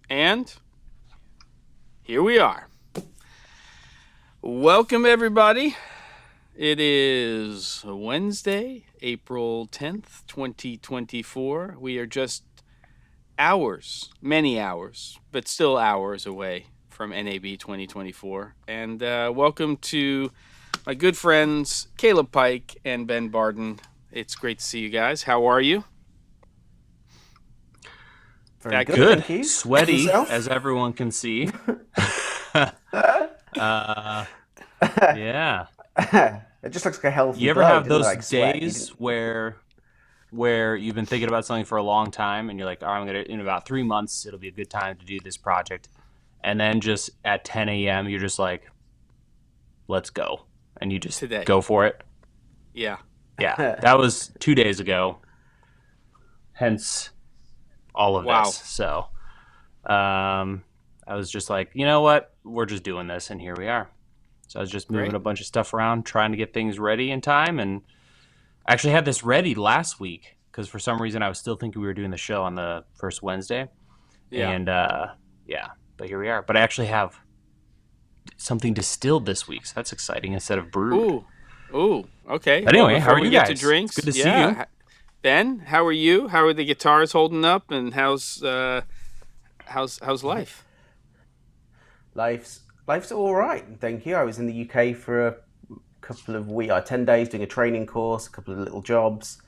And here we are. Welcome, everybody. It is Wednesday, April 10th, 2024. We are just many hours, but still hours away from NAB 2024. And welcome to my good friends, Caleb Pike and Ben Barden. It's great to see you guys. How are you? Very good. Thank you. Sweaty, as everyone can see. Yeah. It just looks like a healthy. You ever have those days where you've been thinking about something for a long time, and you're like, "Oh, in about 3 months, it'll be a good time to do this project," and then just at 10 a.m., you're just like, "Let's go," and you just go for it. Yeah. That was 2 days ago. Hence all of this. So I was just like, you know what? We're just doing this, and here we are. So I was just moving a bunch of stuff around, trying to get things ready in time, and I actually had this ready last week because for some reason I was still thinking we were doing the show on the first Wednesday. Yeah. And but here we are. But I actually have something distilled this week, so that's exciting instead of brewed. Ooh, okay. But anyway, how are you guys? To drinks, it's good to see you. Ben, how are you? How are the guitars holding up, and how's life? Life's all right, thank you. I was in the UK for a couple of weeks, 10 days doing a training course, a couple of little jobs.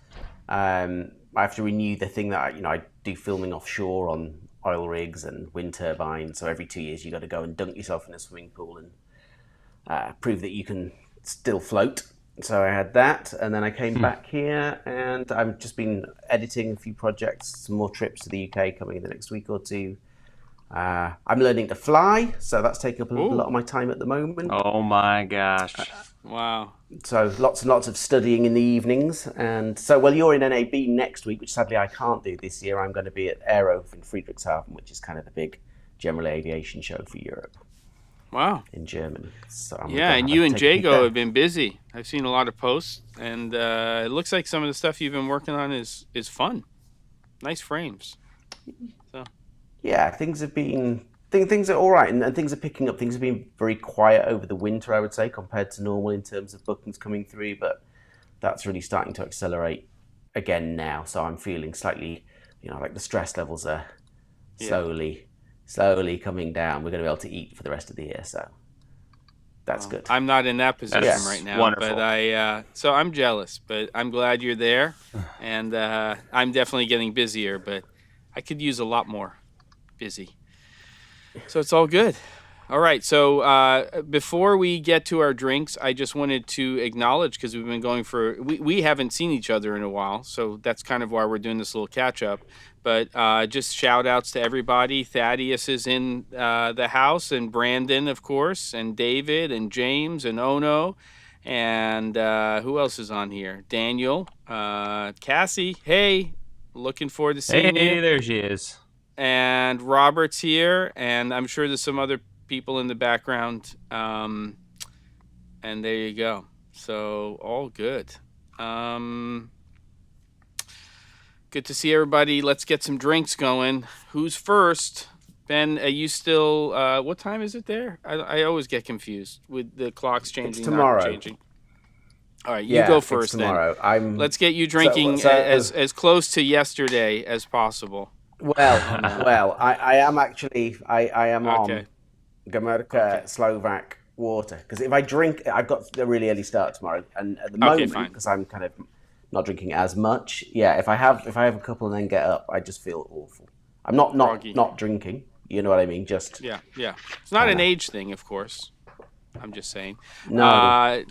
I have to renew the thing that I do filming offshore on oil rigs and wind turbines. So every 2 years you got to go and dunk yourself in a swimming pool and prove that you can still float. So I had that, and then I came back here, and I've just been editing a few projects, some more trips to the UK coming in the next week or two. I'm learning to fly, so that's taking up a lot of my time at the moment. Oh my gosh. Wow. So lots and lots of studying in the evenings. And so, you're in NAB next week, which sadly I can't do this year. I'm going to be at Aero in Friedrichshafen, which is kind of the big general aviation show for Europe. Wow. In Germany. So and you and Jago have been busy. I've seen a lot of posts, and it looks like some of the stuff you've been working on is fun. Nice frames. So. Yeah, things are all right, and things are picking up. Things have been very quiet over the winter, I would say, compared to normal in terms of bookings coming through, but that's really starting to accelerate again now. So I'm feeling slightly, like the stress levels are slowly coming down. We're going to be able to eat for the rest of the year, so that's good. I'm not in that position right now, wonderful. But so I'm jealous, but I'm glad you're there, and I'm definitely getting busier, but I could use a lot more busy. So it's all good. All right. So before we get to our drinks, I just wanted to acknowledge, because we've been going we haven't seen each other in a while. So that's kind of why we're doing this little catch up. But just shout outs to everybody. Thaddeus is in the house, and Brandon, of course, and David and James and Ono. And who else is on here? Daniel, Cassie. Hey, looking forward to seeing you. Hey, there she is. And Robert's here, and I'm sure there's some other people in the background. And there you go. So all good. Good to see everybody. Let's get some drinks going. Who's first? Ben, are you still? What time is it there? I always get confused with the clocks changing. It's tomorrow. Not changing. All right, you go first. Tomorrow. Then. Let's get you drinking as close to yesterday as possible. Well, I am actually I am on Gamerka Slovak water, because if I drink, I've got a really early start tomorrow, and at the moment, because I'm kind of not drinking as much. Yeah, if I have a couple and then get up, I just feel awful. I'm not drinking. You know what I mean? Just yeah. It's not an age thing, of course. I'm just saying. No.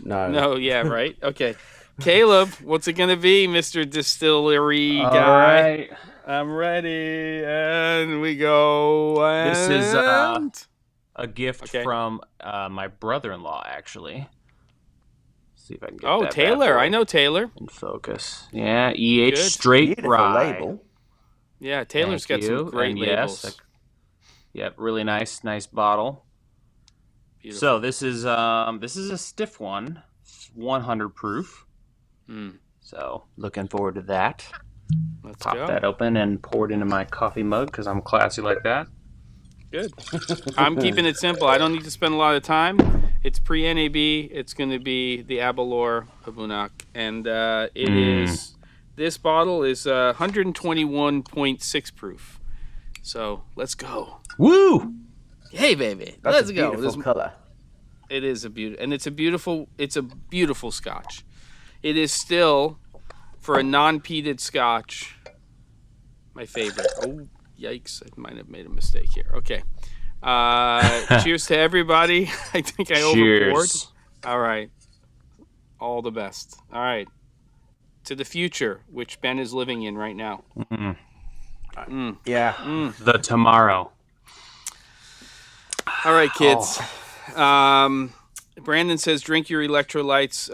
Yeah, right. Okay, Caleb, what's it gonna be, Mr. Distillery All guy? Right. I'm ready, and we go. And... This is a gift from my brother-in-law, actually. Let's see if I can get that Taylor. I know Taylor. In focus. Yeah, EH Good. Straight Beautiful Rye. Label. Yeah, Taylor's got some great labels. Yep, really nice bottle. Beautiful. So this is a stiff one, 100 proof. So looking forward to that. Let's Pop go. that open and pour it into my coffee mug because I'm classy like that. Good. I'm keeping it simple. I don't need to spend a lot of time. It's pre-NAB. It's going to be the Abalor Habunak. And it is, this bottle is 121.6 proof. So let's go. Woo! Hey, baby. That's Let's a go. beautiful color. It is a beautiful, and it's a beautiful Scotch. It is still, for a non-peated Scotch, my favorite. Oh, yikes. I might have made a mistake here. Okay. Cheers to everybody. I think I overboard. All right. All the best. All right. To the future, which Ben is living in right now. Yeah. The tomorrow. All right, kids. Brandon says drink your electrolytes.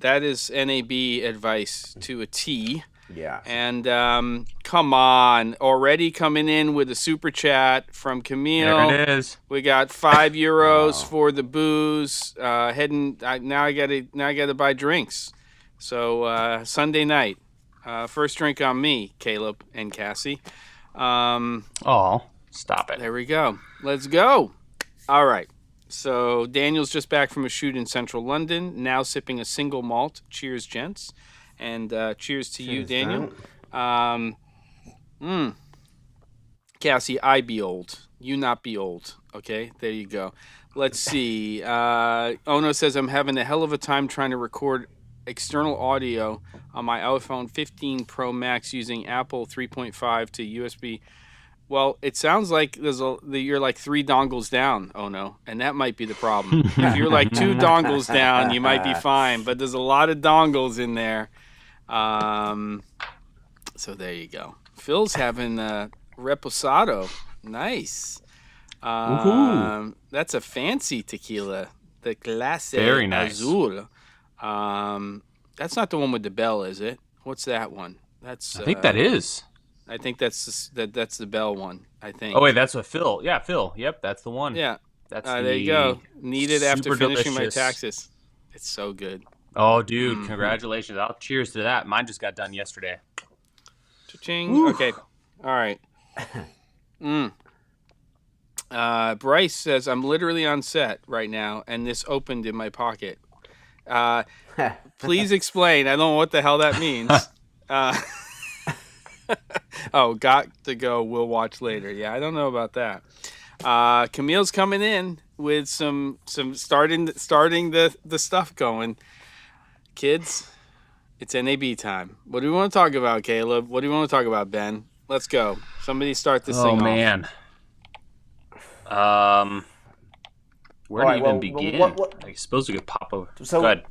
That is NAB advice to a T. Yeah. And come on, already coming in with a super chat from Camille. There it is. We got €5 for the booze. Now I gotta buy drinks. So Sunday night, first drink on me, Caleb and Cassie. Stop it. There we go. Let's go. All right. So Daniel's just back from a shoot in central London, now sipping a single malt. Cheers, gents. And cheers to you, Daniel. Cassie, I be old. You not be old. Okay, there you go. Let's see. Ono says, I'm having a hell of a time trying to record external audio on my iPhone 15 Pro Max using Apple 3.5 to USB. Well, it sounds like you're like 3 dongles down, Ono, and that might be the problem. If you're like 2 dongles down, you might be fine, but there's a lot of dongles in there. So there you go. Phil's having Reposado. Nice. That's a fancy tequila. The Clase Very nice. Azul. That's not the one with the bell, is it? What's that one? I think that is. I think that's the bell one. I think. Oh wait, that's what Phil. Yeah, Phil. Yep, that's the one. Yeah. That's there you go. Needed after finishing delicious. my taxes. It's so good. Oh, dude, congratulations! I'll cheers to that. Mine just got done yesterday. Cha-ching. Woo. Okay. All right. Bryce says, I'm literally on set right now, and this opened in my pocket. Please explain. I don't know what the hell that means. Got to go. We'll watch later. Yeah, I don't know about that. Camille's coming in with some starting the stuff going. Kids, it's NAB time. What do we want to talk about, Caleb? What do you want to talk about, Ben? Let's go. Somebody start this thing off. Oh, man. Where to even begin? I suppose we could pop over. So, go ahead.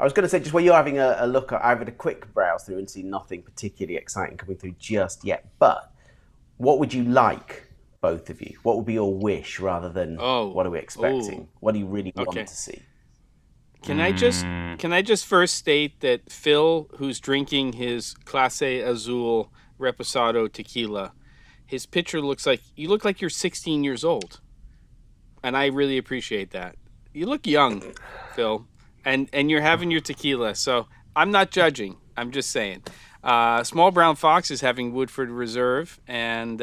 I was going to say, just while you're having a look, I've had a quick browse through and see nothing particularly exciting coming through just yet. But what would you like, both of you? What would be your wish rather than what are we expecting? What do you really want to see? Can I just first state that Phil, who's drinking his Clase Azul Reposado tequila, his picture looks like you look like you're 16 years old, and I really appreciate that. You look young, Phil, and you're having your tequila. So I'm not judging. I'm just saying. Small Brown Fox is having Woodford Reserve, and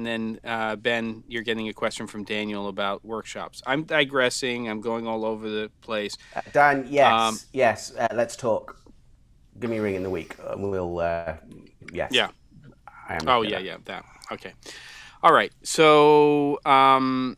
then Ben, you're getting a question from Daniel about workshops. I'm digressing. I'm going all over the place. Dan, yes. Let's talk. Give me a ring in the week. We'll, yes. Yeah. I am that. Okay. All right. So, I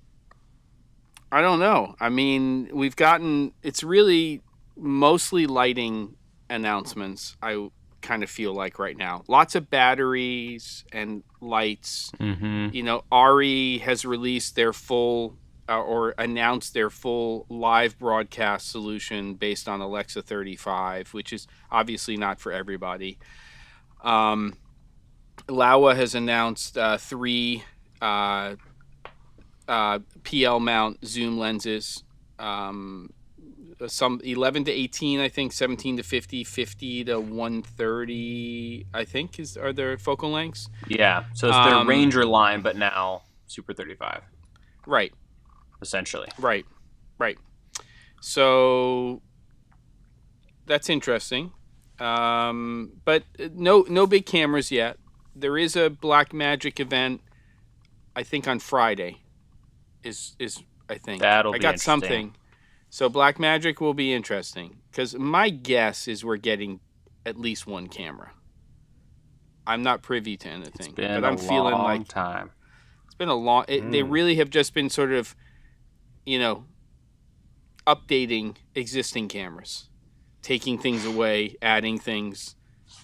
don't know. I mean, it's really mostly lighting announcements, I kind of feel like right now. Lots of batteries and lights. Mm-hmm. You know, Ari has released their full or announced their full live broadcast solution based on Alexa 35, which is obviously not for everybody. Laowa has announced 3 PL mount zoom lenses, some 11 to 18, I think, 17 to 50, 50 to 130, I think are their focal lengths. Yeah, so it's their Ranger line, but now Super 35. Right. Essentially. Right. So that's interesting. But no big cameras yet. There is a Blackmagic event I think on Friday is I think. That'll I be got interesting. something. So Blackmagic will be interesting because my guess is we're getting at least one camera. I'm not privy to anything, but I'm feeling like time. it's been a long. They really have just been sort of, updating existing cameras, taking things away, adding things,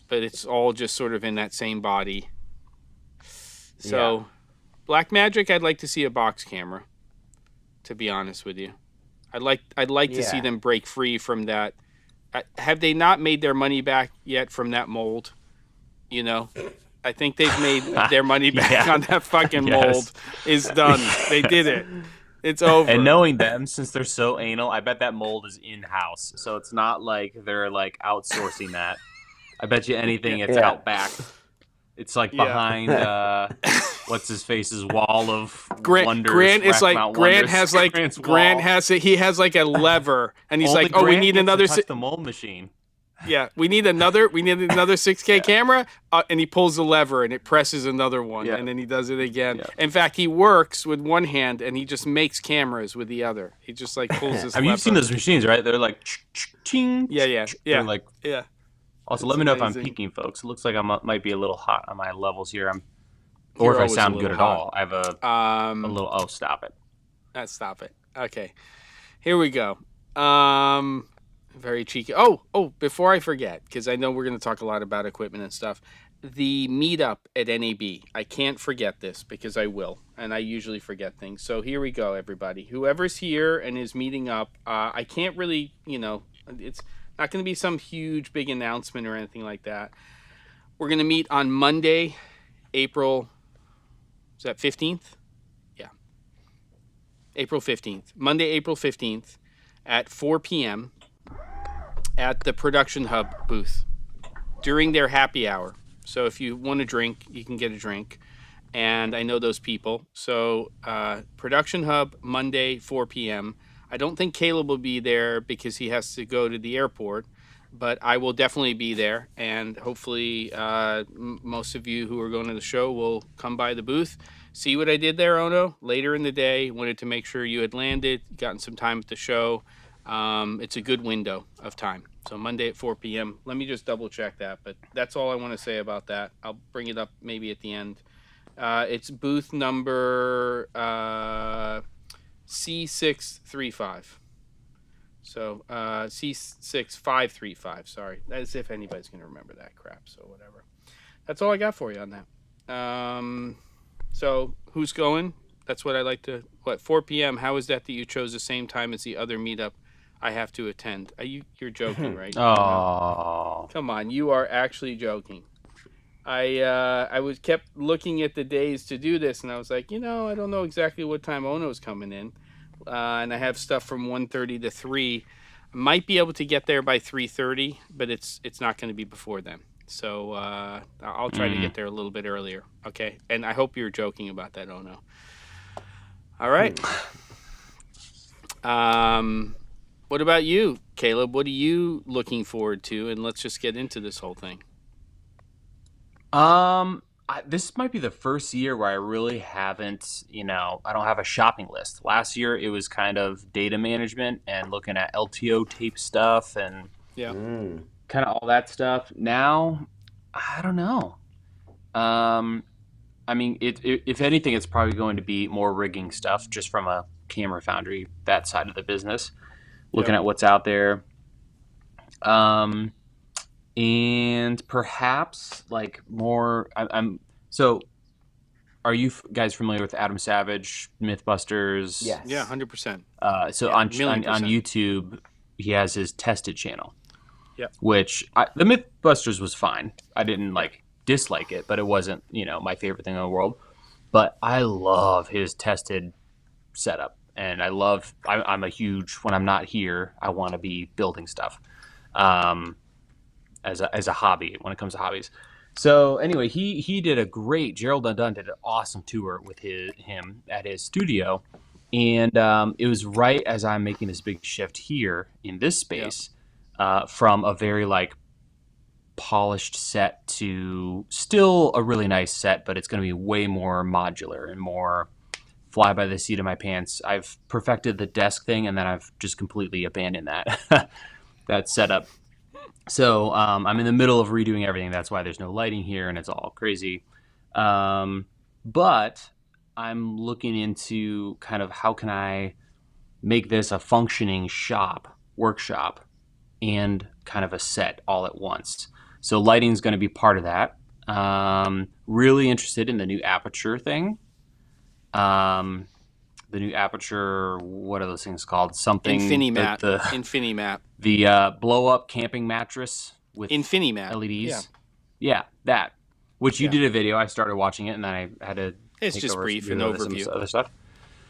but it's all just sort of in that same body. So, Blackmagic, I'd like to see a box camera. To be honest with you, I'd like to see them break free from that. Have they not made their money back yet from that mold? I think they've made their money back on that fucking mold. It's done. They did it. It's over. And knowing them, since they're so anal, I bet that mold is in-house. So it's not like they're like outsourcing that. I bet you anything it's out back. It's like behind what's his face's wall of wonders. Grant is like Grant has like Grant has it. He has like a lever, and he's Only like, "Oh, Grant we need gets another to touch the mold machine." Yeah, we need another 6K camera, and he pulls the lever and it presses another one, and then he does it again. Yeah. In fact, he works with one hand and he just makes cameras with the other. He just like pulls his. Have you seen those machines? Right? They're like, ching. Yeah. They're like, Also, let me know if I'm amazing. peaking, folks. It looks like I might be a little hot on my levels here. Or if I sound good at all. I have a little. Oh, stop it. Stop it. Okay, here we go. Very cheeky. Oh, before I forget, because I know we're going to talk a lot about equipment and stuff, the meetup at NAB. I can't forget this because I will, and I usually forget things. So here we go, everybody. Whoever's here and is meeting up, I can't really, it's not going to be some huge, big announcement or anything like that. We're going to meet on Monday, April, is that 15th? Yeah. April 15th. Monday, April 15th at 4 p.m. at the Production Hub booth during their happy hour. So if you want a drink, you can get a drink. And I know those people. So Production Hub, Monday, 4 p.m. I don't think Caleb will be there because he has to go to the airport. But I will definitely be there. And hopefully most of you who are going to the show will come by the booth. See what I did there, Ono? Later in the day, wanted to make sure you had landed, gotten some time at the show. It's a good window of time. So Monday at 4 p.m. Let me just double check that, but that's all I want to say about that. I'll bring it up maybe at the end. It's booth number C635. So C6535, sorry. As if anybody's going to remember that crap, so whatever. That's all I got for you on that. So who's going? That's what I like to... 4 p.m., how is that you chose the same time as the other meetup I have to attend? You're joking, right? Oh. Come on, you are actually joking. I kept looking at the days to do this, and I was like, I don't know exactly what time Ono's coming in. And I have stuff from 1:30 to 3. I might be able to get there by 3:30, but it's not going to be before then. So I'll try to get there a little bit earlier, okay? And I hope you're joking about that, Ono. All right. What about you, Caleb? What are you looking forward to? And let's just get into this whole thing. This might be the first year where I really haven't, I don't have a shopping list. Last year, it was kind of data management and looking at LTO tape stuff and kind of all that stuff. Now, I don't know. I mean, if anything, it's probably going to be more rigging stuff just from a camera foundry, that side of the business, looking at what's out there. And perhaps like more, so are you guys familiar with Adam Savage, Mythbusters? Yes. Yeah, 100%. On YouTube, he has his tested channel. Yeah. Which the Mythbusters was fine. I didn't dislike it, but it wasn't, my favorite thing in the world. But I love his tested setup. And I'm a huge, when I'm not here, I want to be building stuff. As a hobby when it comes to hobbies. So anyway, he did a great, Gerald Undone did an awesome tour with him at his studio. And it was right as I'm making this big shift here in this space from a very polished set to still a really nice set, but it's going to be way more modular and more fly by the seat of my pants. I've perfected the desk thing, and then I've just completely abandoned that that setup. So I'm in the middle of redoing everything. That's why there's no lighting here, and it's all crazy. But I'm looking into kind of how can I make this a functioning workshop, and kind of a set all at once. So lighting is going to be part of that. Really interested in the new aperture thing. The new aperture, what are those things called? Something Infinimat. Infinimat. The blow up camping mattress with Infinimat. LEDs. Yeah, that. Which you did a video. I started watching it, and then I had to. It's just brief, an overview. Other stuff.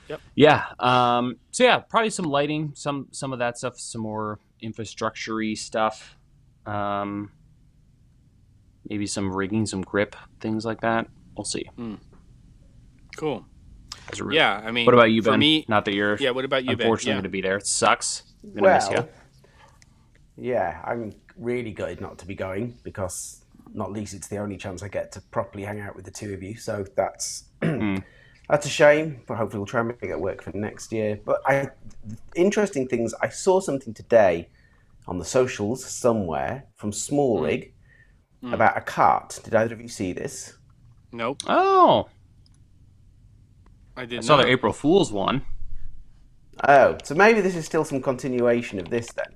Yep. Yeah. So yeah, probably some lighting, some of that stuff, some more infrastructure-y stuff. Maybe some rigging, some grip, things like that. We'll see. Cool. Yeah, I mean, what about you, Ben? For me, not that you're. Yeah, what about you, Ben? Unfortunately, going to be there. It sucks. I'm gonna miss you. Yeah, I'm really gutted not to be going because, not least, it's the only chance I get to properly hang out with the two of you. So that's that's a shame. But hopefully, we'll try and make it work for next year. But interesting things. I saw something today on the socials somewhere from Small Rig about a cart. Did either of you see this? Nope. Oh. I saw their April Fool's one. Oh, so maybe this is still some continuation of this then.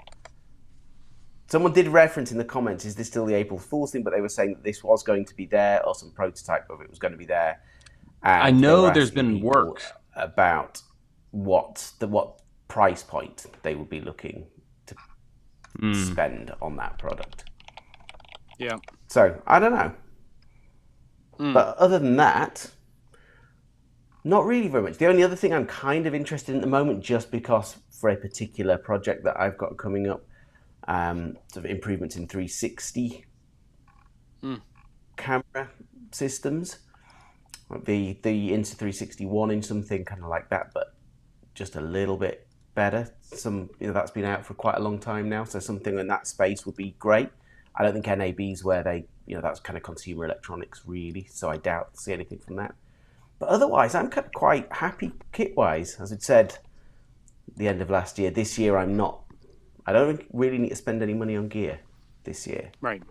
Someone did reference in the comments, is this still the April Fool's thing? But they were saying that this was going to be there, or some prototype of it was going to be there. And I know there's been work about what price point they would be looking to spend on that product. Yeah. So, I don't know. But other than that, not really very much. The only other thing I'm kind of interested in at the moment, just because for a particular project that I've got coming up, sort of improvements in 360 camera systems. The Insta360 1 something kind of like that, but just a little bit better. That's been out for quite a long time now, so something in that space would be great. I don't think NAB's where they, that's kind of consumer electronics really, so I doubt to see anything from that. But otherwise, I'm quite happy kit-wise. As I said at the end of last year, this year I don't really need to spend any money on gear this year. Right.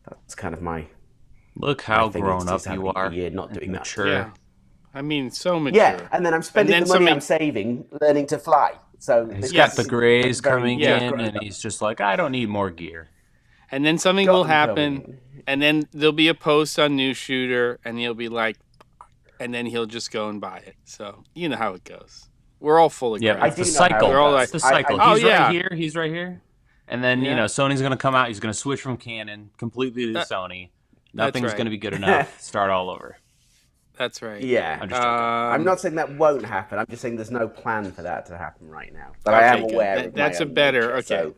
That's kind of my... Look how grown up you are. A year not doing mature. that. Yeah. I mean, so mature. Yeah, and then I'm spending the money I'm saving learning to fly. So he's got the grays coming in, and he's just like, I don't need more gear. And then something will happen, and then there'll be a post on News Shooter, and he'll be like, and then he'll just go and buy it. So you know how it goes. We're all full of crap. It's the cycle. We're all like, the cycle. He's right here. And then, Sony's going to come out. He's going to switch from Canon completely to Sony. Nothing's going to be good enough. Start all over. That's right. Yeah. I'm not saying that won't happen. I'm just saying there's no plan for that to happen right now. But I am aware of that's my a better... nature, okay. So,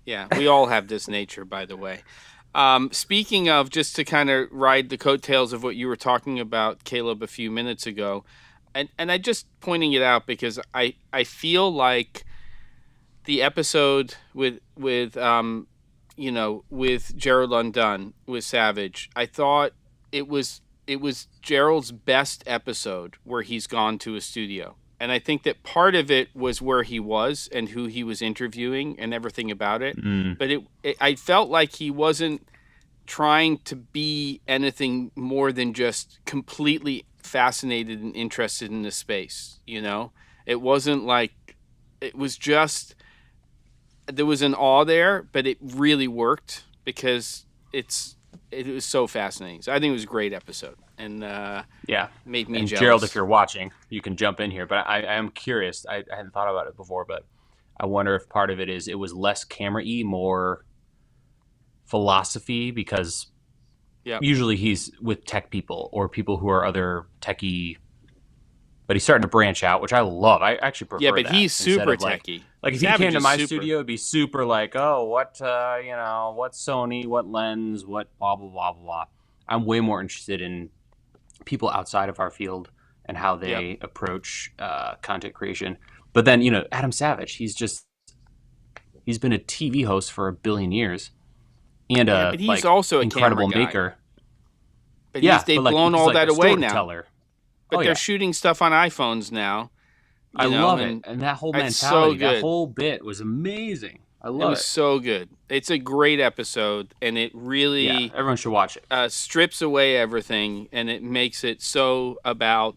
Yeah. We all have this nature, by the way. Speaking of, just to kind of ride the coattails of what you were talking about, Caleb, a few minutes ago, and I just pointing it out because I feel like the episode with Gerald Undone with Savage, I thought it was Gerald's best episode where he's gone to a studio. And I think that part of it was where he was and who he was interviewing and everything about it. But I felt like he wasn't trying to be anything more than just completely fascinated and interested in the space. It wasn't like, it was just, there was an awe there, but it really worked because it was so fascinating. So I think it was a great episode. And made me jealous. Gerald, if you're watching, you can jump in here. But I am curious. I hadn't thought about it before, but I wonder if part of it is it was less camera-y, more philosophy, because usually he's with tech people or people who are other techie. But he's starting to branch out, which I love. I actually prefer that. Yeah, but he's super techie. Like if he came to my studio, it'd be super like, oh, what Sony, what lens, what blah, blah, blah, blah. I'm way more interested in people outside of our field and how they approach content creation. But then, Adam Savage, he's been a TV host for 1 billion years. and Yeah, a but he's like also a incredible camera guy. maker. But Yeah, they've but like blown he's all like that a away now. storyteller. But Oh they're yeah, shooting stuff on iPhones now, I you know, love it, and that whole it's so mentality, that good. whole bit was amazing. I It love was it. so good. It's a great episode, and it Yeah, really everyone should watch it. strips away everything, and it makes it so about,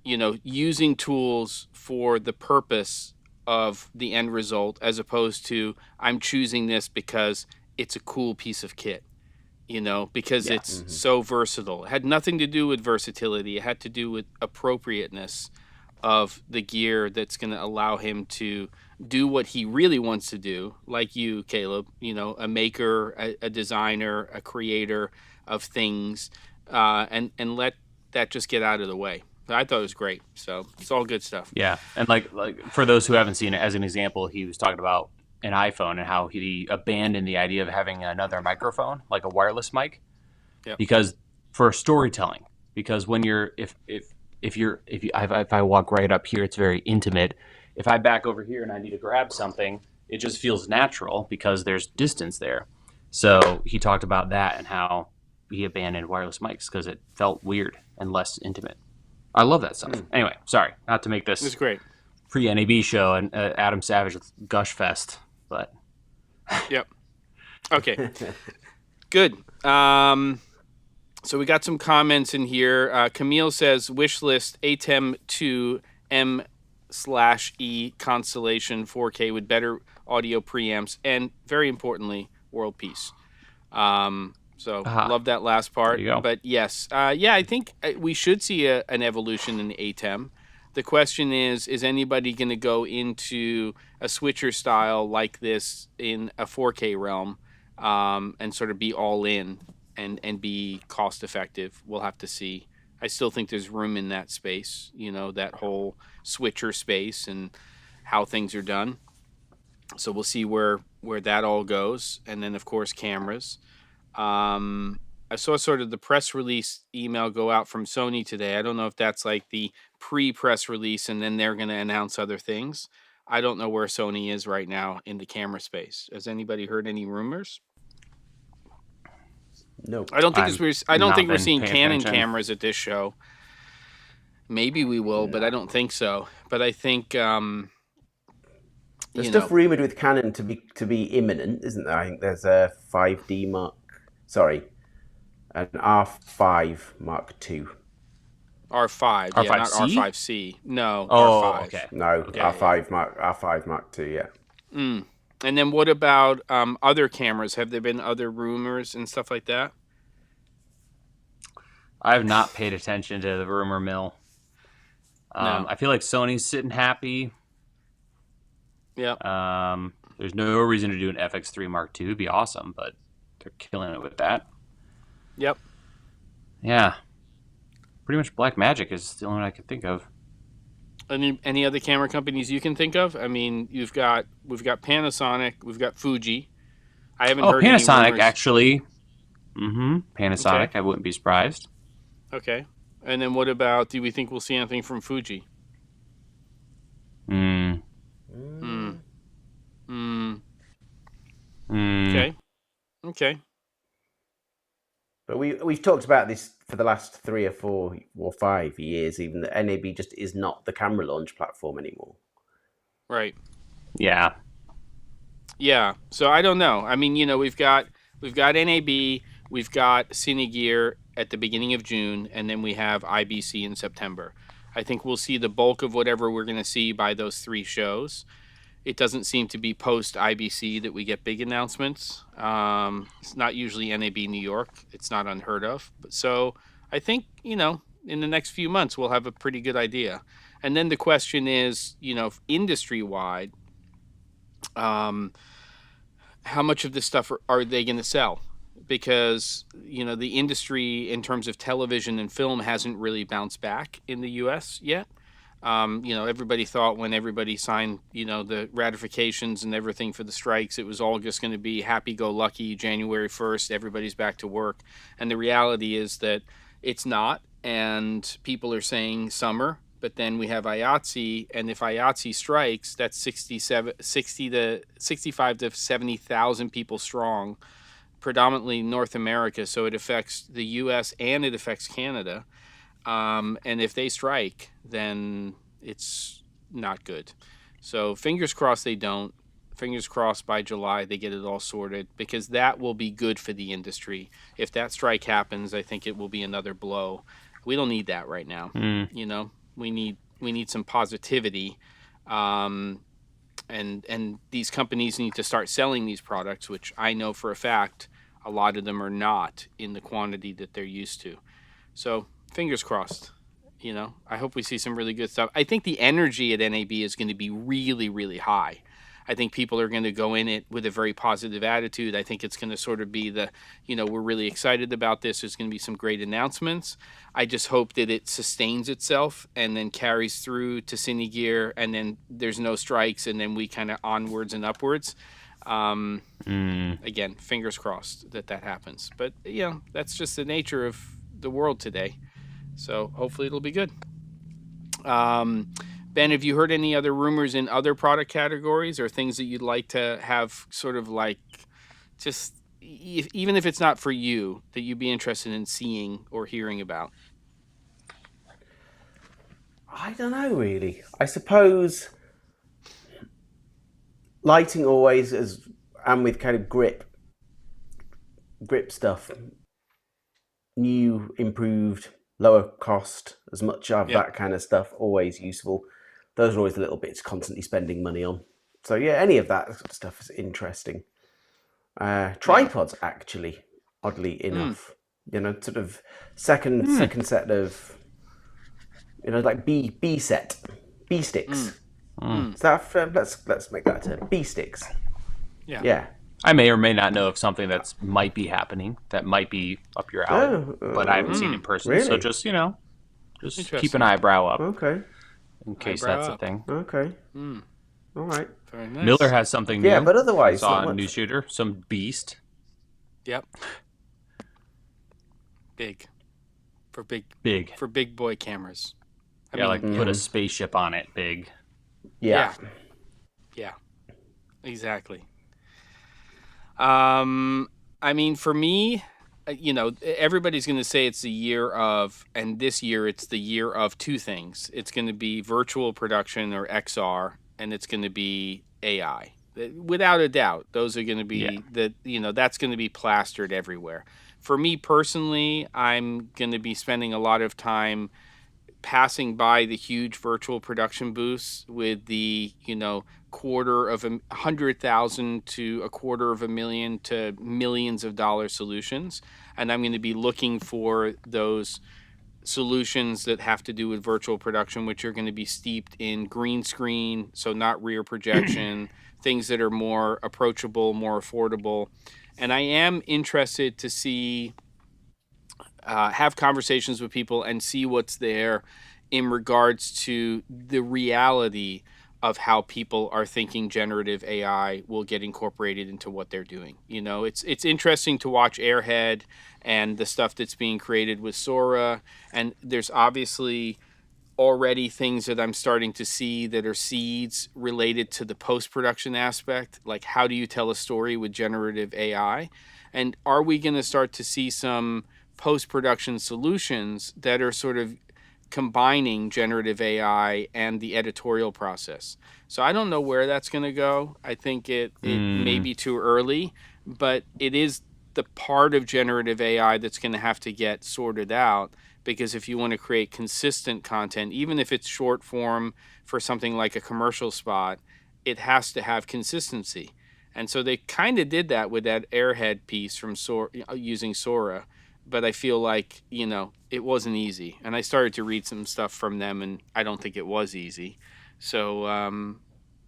using tools for the purpose of the end result, as opposed to I'm choosing this because it's a cool piece of kit, because Yeah, it's so versatile. It had nothing to do with versatility. It had to do with appropriateness of the gear that's going to allow him to do what he really wants to do, like you, Caleb, a maker, a designer, a creator of things, and let that just get out of the way. I thought it was great. So it's all good stuff. yeah, and like for those who haven't seen it, as an example, he was talking about an iPhone and how he abandoned the idea of having another microphone, like a wireless mic, Yep. because for storytelling. Because when you're if I walk right up here, it's very intimate. If I back over here and I need to grab something, it just feels natural because there's distance there. So he talked about that and how he abandoned wireless mics because it felt weird and less intimate. I love that stuff. Anyway, sorry, not to make It was this great. pre-NAB show and Adam Savage with Gush Fest, but Yep. Okay. Good. So we got some comments in here. Camille says, wish list ATEM 2 M/E Constellation 4K with better audio preamps and, very importantly, world peace. So love that last part. There you go. But yes, I think we should see an evolution in the ATEM. The question is anybody going to go into a switcher style like this in a 4K realm and sort of be all in and be cost effective? We'll have to see. I still think there's room in that space, that whole switcher space and how things are done. So we'll see where that all goes. And then, of course, cameras. I saw sort of the press release email go out from Sony today. I don't know if that's like the pre-press release and then they're going to announce other things. I don't know where Sony is right now in the camera space. Has anybody heard any rumors? No. I don't think we're seeing Canon attention. cameras at this show. Maybe we will, but I don't think so. But I think there's stuff rumored with Canon to be imminent, isn't there? I think there's a 5D an R5 Mark II. R5, R5C? not R5C. No, Oh, R5. okay. No, Okay. R5 Mark II, yeah. And then what about other cameras? Have there been other rumors and stuff like that? I have not paid attention to the rumor mill. No. I feel like Sony's sitting happy. Yeah. There's no reason to do an FX3 Mark II. It'd be awesome, but they're killing it with that. Yep. Yeah. Pretty much Blackmagic is the only one I can think of. Any other camera companies you can think of? I mean, we've got Panasonic, we've got Fuji. I haven't heard any Panasonic, rumors. actually. Panasonic, Okay. I wouldn't be surprised. Okay. And then what about, do we think we'll see anything from Fuji? Okay. But we've talked about this for the last 3 or 4 or 5 years, even that NAB just is not the camera launch platform anymore. Right. Yeah. Yeah. So I don't know. I mean, we've got NAB, we've got Cinegear at the beginning of June, and then we have IBC in September. I think we'll see the bulk of whatever we're going to see by those 3 shows. It doesn't seem to be post IBC that we get big announcements. It's not usually NAB New York. It's not unheard of. But so I think, in the next few months, we'll have a pretty good idea. And then the question is, industry-wide, how much of this stuff are they going to sell? Because, the industry in terms of television and film hasn't really bounced back in the U.S. yet. Everybody thought when everybody signed, the ratifications and everything for the strikes, it was all just going to be happy-go-lucky January 1st, everybody's back to work. And the reality is that it's not, and people are saying summer, but then we have IATSE, and if IATSE strikes, that's 65 to 70,000 people strong predominantly North America, so it affects the U.S. and it affects Canada. And if they strike, then it's not good. So fingers crossed they don't. Fingers crossed by July they get it all sorted, because that will be good for the industry. If that strike happens, I think it will be another blow. We don't need that right now. You know, we need some positivity, and these companies need to start selling these products, which I know for a fact a lot of them are not in the quantity that they're used to. So fingers crossed. You know, I hope we see some really good stuff. I think the energy at NAB is going to be really, really high. I think people are going to go in it with a very positive attitude. I think it's going to sort of be the, you know, we're really excited about this. There's going to be some great announcements. I just hope that it sustains itself and then carries through to Cine Gear, and then there's no strikes, and then we kind of onwards and upwards. Again, fingers crossed that happens. But, you know, that's just the nature of the world today. So hopefully it'll be good. Ben, have you heard any other rumors in other product categories, or things that you'd like to have sort of like, just even if it's not for you, that you'd be interested in seeing or hearing about? I don't know, really. I suppose lighting always is, and with kind of grip stuff, new, improved, lower cost, as much of that kind of stuff, always useful. Those are always the little bits constantly spending money on. So yeah, any of that sort of stuff is interesting. Tripods, actually, oddly enough, you know, sort of second set of, you know, like B sticks. So that, let's make that a term. B sticks. Yeah. I may or may not know of something that might be happening, that might be up your alley, but I haven't seen it in person. Really? So just, you know, just keep an eyebrow up. Okay. In case that's a thing. Okay. All right. Very nice. Miller has something new. Yeah, but otherwise, I saw a new shooter, some beast. Yep. Big. For big boy cameras. I mean, like put a spaceship on it, big. Yeah. Exactly. I mean, for me, you know, everybody's going to say it's the year of, and this year it's the year of two things. It's going to be virtual production, or XR, and it's going to be AI. Without a doubt, those are going to be you know, that's going to be plastered everywhere. For me personally, I'm going to be spending a lot of time passing by the huge virtual production booths with the, you know, $250,000 to $250,000 to millions of dollar solutions, and I'm going to be looking for those solutions that have to do with virtual production, which are going to be steeped in green screen, so not rear projection, things that are more approachable, more affordable. And I am interested to see, have conversations with people and see what's there in regards to the reality of how people are thinking generative AI will get incorporated into what they're doing. You know, it's interesting to watch Airhead and the stuff that's being created with Sora, and there's obviously already things that I'm starting to see that are seeds related to the post-production aspect, like how do you tell a story with generative AI? And are we going to start to see some post-production solutions that are sort of combining generative AI and the editorial process? So I don't know where that's going to go. I think it may be too early, but it is the part of generative AI that's going to have to get sorted out, because if you want to create consistent content, even if it's short form for something like a commercial spot, it has to have consistency. And so they kind of did that with that Airhead piece from Sora, using Sora. But I feel like, you know, it wasn't easy. And I started to read some stuff from them, and I don't think it was easy. So,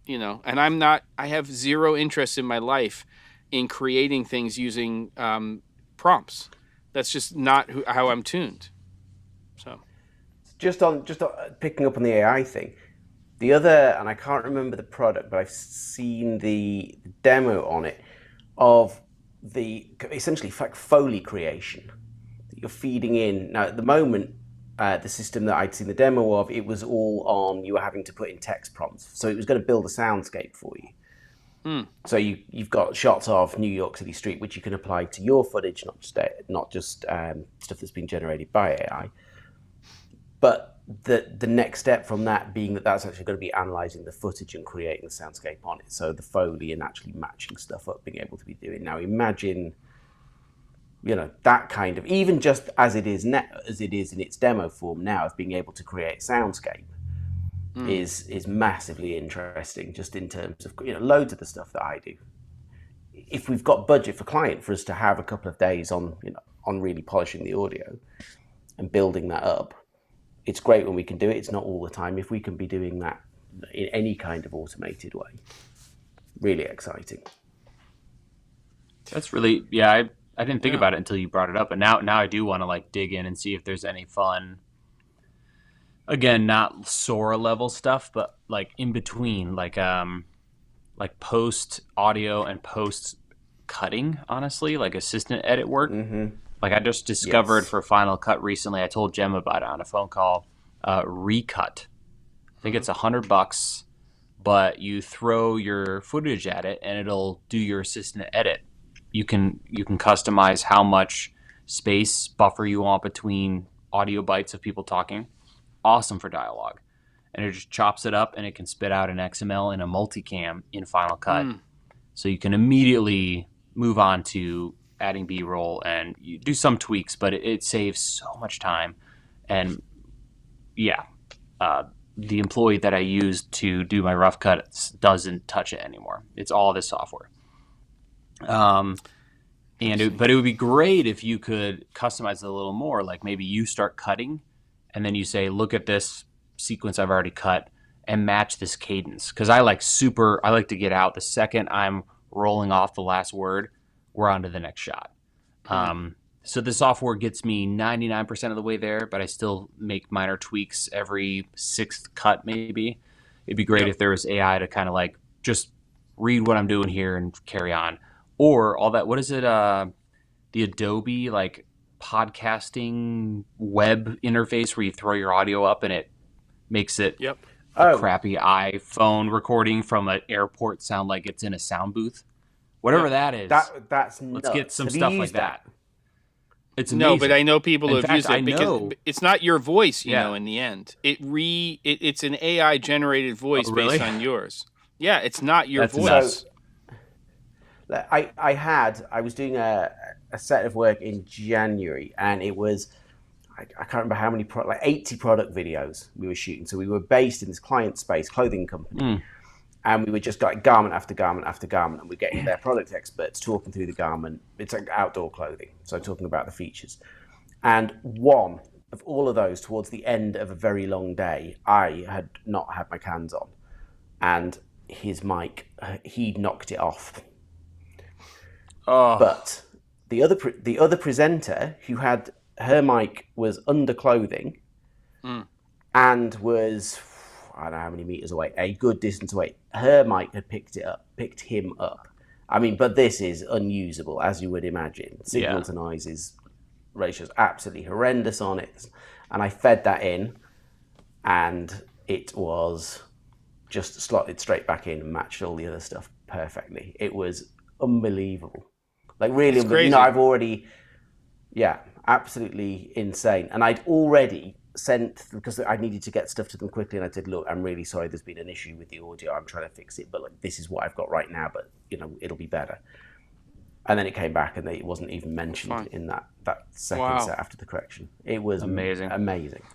you know, and I have zero interest in my life in creating things using prompts. That's just not how I'm tuned. So, just on picking up on the AI thing, the other, and I can't remember the product, but I've seen the demo on it of the essentially like Foley creation that you're feeding in. Now, at the moment, the system that I'd seen the demo of, it was all on, you were having to put in text prompts. So it was going to build a soundscape for you. So you've got shots of New York City street, which you can apply to your footage, not just stuff that's been generated by AI. But the next step from that being that's actually going to be analyzing the footage and creating the soundscape on it. So the Foley and actually matching stuff up, being able to be doing. Now imagine, that kind of, even just as it is in its demo form now, of being able to create soundscape is massively interesting, just in terms of, loads of the stuff that I do. If we've got budget for client for us to have a couple of days on really polishing the audio and building that up, it's great when we can do it. It's not all the time. If we can be doing that in any kind of automated way, really exciting. That's really, I didn't think about it until you brought it up, and now I do want to dig in and see if there's any fun, again, not Sora level stuff, but in between, like post audio and post cutting, honestly, assistant edit work. I just discovered for Final Cut recently, I told Jem about it on a phone call, Recut. I think it's $100, but you throw your footage at it and it'll do your assistant edit. You can customize how much space buffer you want between audio bites of people talking. Awesome for dialogue. And it just chops it up and it can spit out an XML in a multicam in Final Cut. So you can immediately move on to adding B-roll, and you do some tweaks, but it saves so much time. And the employee that I used to do my rough cuts doesn't touch it anymore. It's all this software. But it would be great if you could customize it a little more. Maybe you start cutting and then you say, look at this sequence I've already cut and match this cadence. Because I like to get out the second I'm rolling off the last word, we're on to the next shot. So the software gets me 99% of the way there, but I still make minor tweaks every sixth cut maybe. It'd be great if there was AI to kind of just read what I'm doing here and carry on. Or all that, what is it, the Adobe podcasting web interface where you throw your audio up and it makes it a crappy iPhone recording from an airport sound like it's in a sound booth. Whatever that is. That's let's nuts. get some stuff like that. It's amazing. No, but I know people who have used it because it's not your voice, in the end. It's an AI generated voice based on yours. Yeah, it's not your voice. So, I was doing a set of work in January, and it was, I can't remember how many, 80 product videos we were shooting. So we were based in this client space, clothing company. And we were just garment after garment after garment, and we're getting their product experts talking through the garment. It's outdoor clothing, so talking about the features. And one of all of those, towards the end of a very long day, I had not had my cans on, and his mic, he knocked it off. But the other presenter, who had her mic was under clothing, and was, I don't know how many meters away, a good distance away. Her mic had picked him up. I mean, but this is unusable, as you would imagine. Signal to noise ratio is absolutely horrendous on it. And I fed that in, and it was just slotted straight back in and matched all the other stuff perfectly. It was unbelievable. Really, I've already, absolutely insane. And I'd already sent, because I needed to get stuff to them quickly, and I said, look, I'm really sorry, there's been an issue with the audio, I'm trying to fix it, but this is what I've got right now, but it'll be better. And then it came back, and it wasn't even mentioned in that second set after the correction. It was amazing.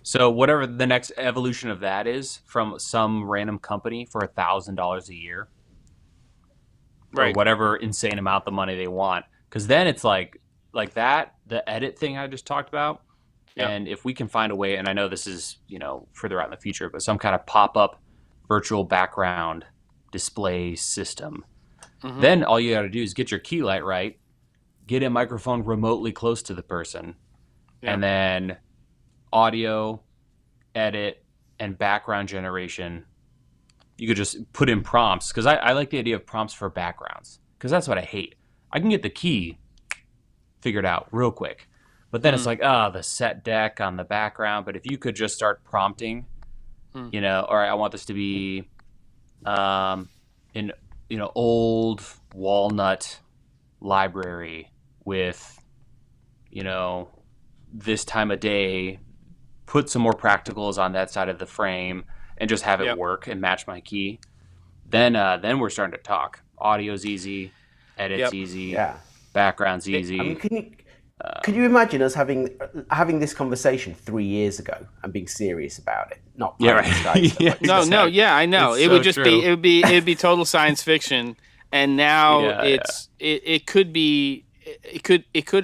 So whatever the next evolution of that is, from some random company for $1,000 a year, or whatever insane amount the money they want, because then it's like that, the edit thing I just talked about. And if we can find a way, and I know this is, further out in the future, but some kind of pop-up virtual background display system, then all you got to do is get your key light right, get a microphone remotely close to the person, and then audio, edit, and background generation. You could just put in prompts, because I like the idea of prompts for backgrounds, because that's what I hate. I can get the key figured out real quick. But then it's the set deck on the background. But if you could just start prompting, all right, I want this to be in old walnut library with, this time of day, put some more practicals on that side of the frame and just have it work and match my key, then we're starting to talk. Audio's easy, edit's easy, background's easy. I mean, can you imagine us having this conversation 3 years ago and being serious about it? Not I know. It would just be it'd be total science fiction, and now it could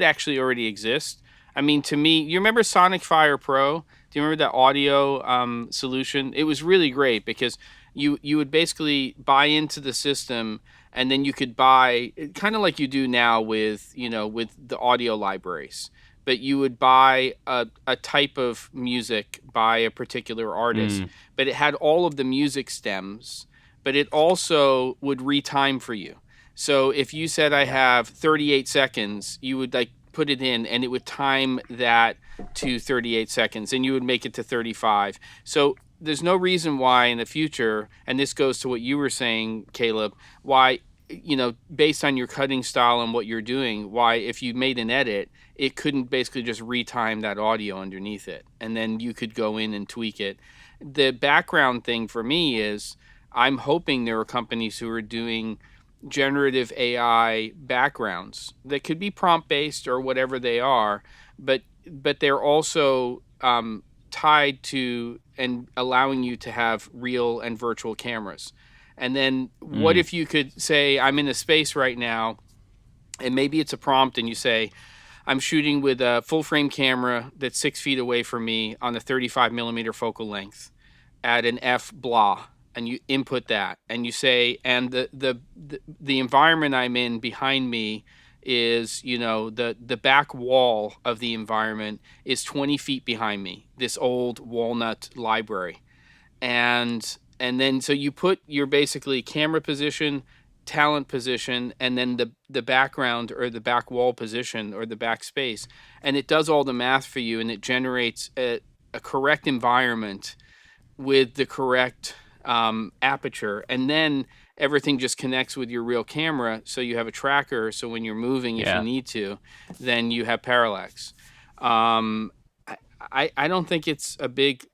actually already exist. I mean, to me, you remember Sonicfire Pro? Do you remember that audio solution? It was really great because you would basically buy into the system, and then you could buy, kind of like you do now with the audio libraries, but you would buy a type of music by a particular artist, but it had all of the music stems, but it also would retime for you. So if you said I have 38 seconds, you would put it in and it would time that to 38 seconds and you would make it to 35. So there's no reason why in the future, and this goes to what you were saying, Caleb, why, based on your cutting style and what you're doing, why if you made an edit, it couldn't basically just retime that audio underneath it. And then you could go in and tweak it. The background thing for me is I'm hoping there are companies who are doing generative AI backgrounds that could be prompt based or whatever they are, but they're also tied to and allowing you to have real and virtual cameras. And then what if you could say, I'm in a space right now, and maybe it's a prompt and you say, I'm shooting with a full frame camera that's 6 feet away from me on a 35 millimeter focal length at an f blah, and you input that and you say, and the environment I'm in behind me is, the back wall of the environment is 20 feet behind me, this old walnut library. And then so you put your basically camera position, talent position, and then the background or the back wall position or the back space, and it does all the math for you, and it generates a correct environment with the correct aperture, and then everything just connects with your real camera, so you have a tracker, so when you're moving, if you need to, then you have parallax. I don't think it's a big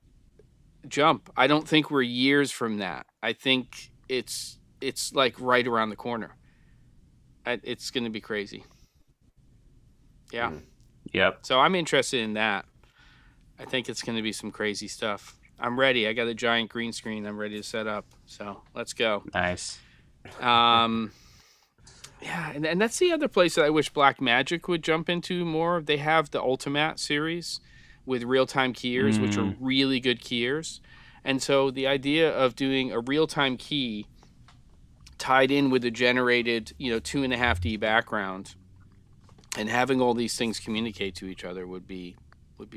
jump. I don't think we're years from that. I think it's like right around the corner. It's going to be crazy. Yeah. Yep. So I'm interested in that. I think it's going to be some crazy stuff. I'm ready. I got a giant green screen I'm ready to set up. So let's go. Nice. Yeah, and that's the other place that I wish Blackmagic would jump into more. They have the Ultimate series with real-time keyers, which are really good keyers. And so the idea of doing a real-time key tied in with a generated, 2.5D background and having all these things communicate to each other would be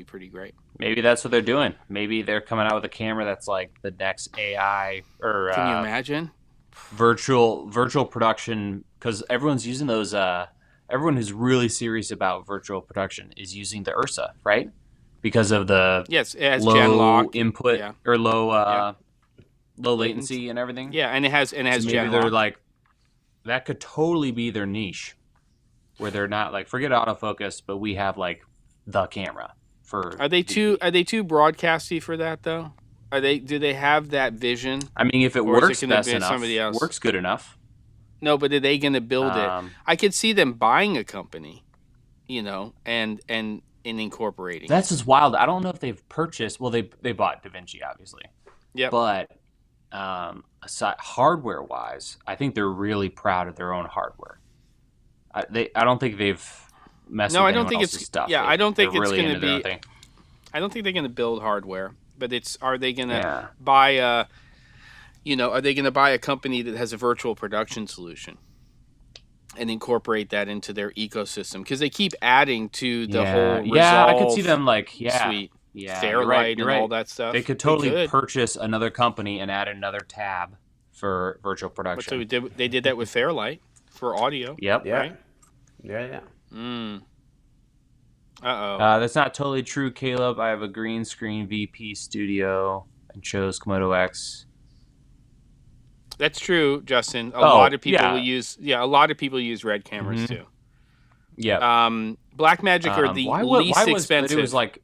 pretty great. Maybe that's what they're doing. Maybe they're coming out with a camera that's like the next AI or can you imagine virtual production, because everyone's using those. Everyone who's really serious about virtual production is using the Ursa, right? Because of the it has low gen lock input or low latency and everything. Yeah, and it has so gen they're lock. like, that could totally be their niche, where they're not like, forget autofocus, but we have like the camera. Are they too broadcasty for that though? Do they have that vision? I mean, if it works best enough, somebody else? Works good enough. No, but are they going to build it? I could see them buying a company, and incorporating. That's just wild. I don't know if they've purchased. Well, they bought DaVinci, obviously. Yeah. But aside, hardware wise, I think they're really proud of their own hardware. I don't think they've messed with anyone else's stuff. Yeah, I don't think it's really going to be. I don't think they're going to build hardware, but are they going to buy are they going to buy a company that has a virtual production solution and incorporate that into their ecosystem? Because they keep adding to the whole Resolve I could see them suite, Fairlight and all that stuff. They could totally purchase another company and add another tab for virtual production. So they did that with Fairlight for audio. Yep. Yeah. Right? Yeah. That's not totally true, Caleb. I have a green screen VP Studio and chose Komodo X. That's true, Justin. A lot of people will yeah. use a lot of people use Red cameras Mm-hmm. too. Yep. Blackmagic are the least But it was expensive. like,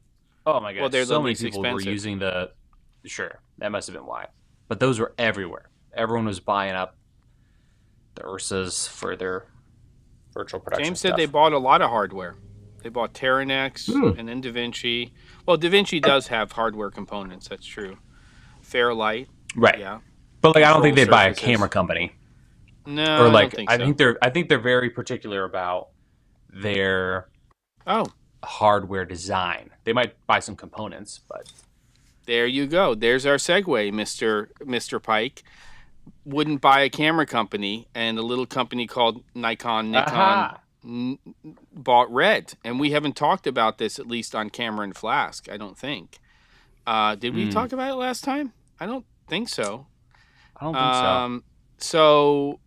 oh my Well, gosh, they're the so many least people were expensive. using sure, that must have been why. But those were everywhere. Everyone was buying up the Ursas for their virtual production James said they stuff. bought a lot of hardware. They bought Terranex Hmm. and then DaVinci. Well, DaVinci does have hardware components. That's true. Fairlight, Right. yeah. But like, I don't think Control they'd buy a surfaces. camera company. No, Or I don't like, think so. I think they're very particular about their Oh, hardware design. They might buy some components, but there you go. There's our segue, Mr. Pike. Wouldn't buy a camera company, and a little company called Nikon aha. bought Red, and we haven't talked about this, at least on Camera and Flask. I don't think. Did we Mm, talk about it last time? I don't think so. I don't think so. So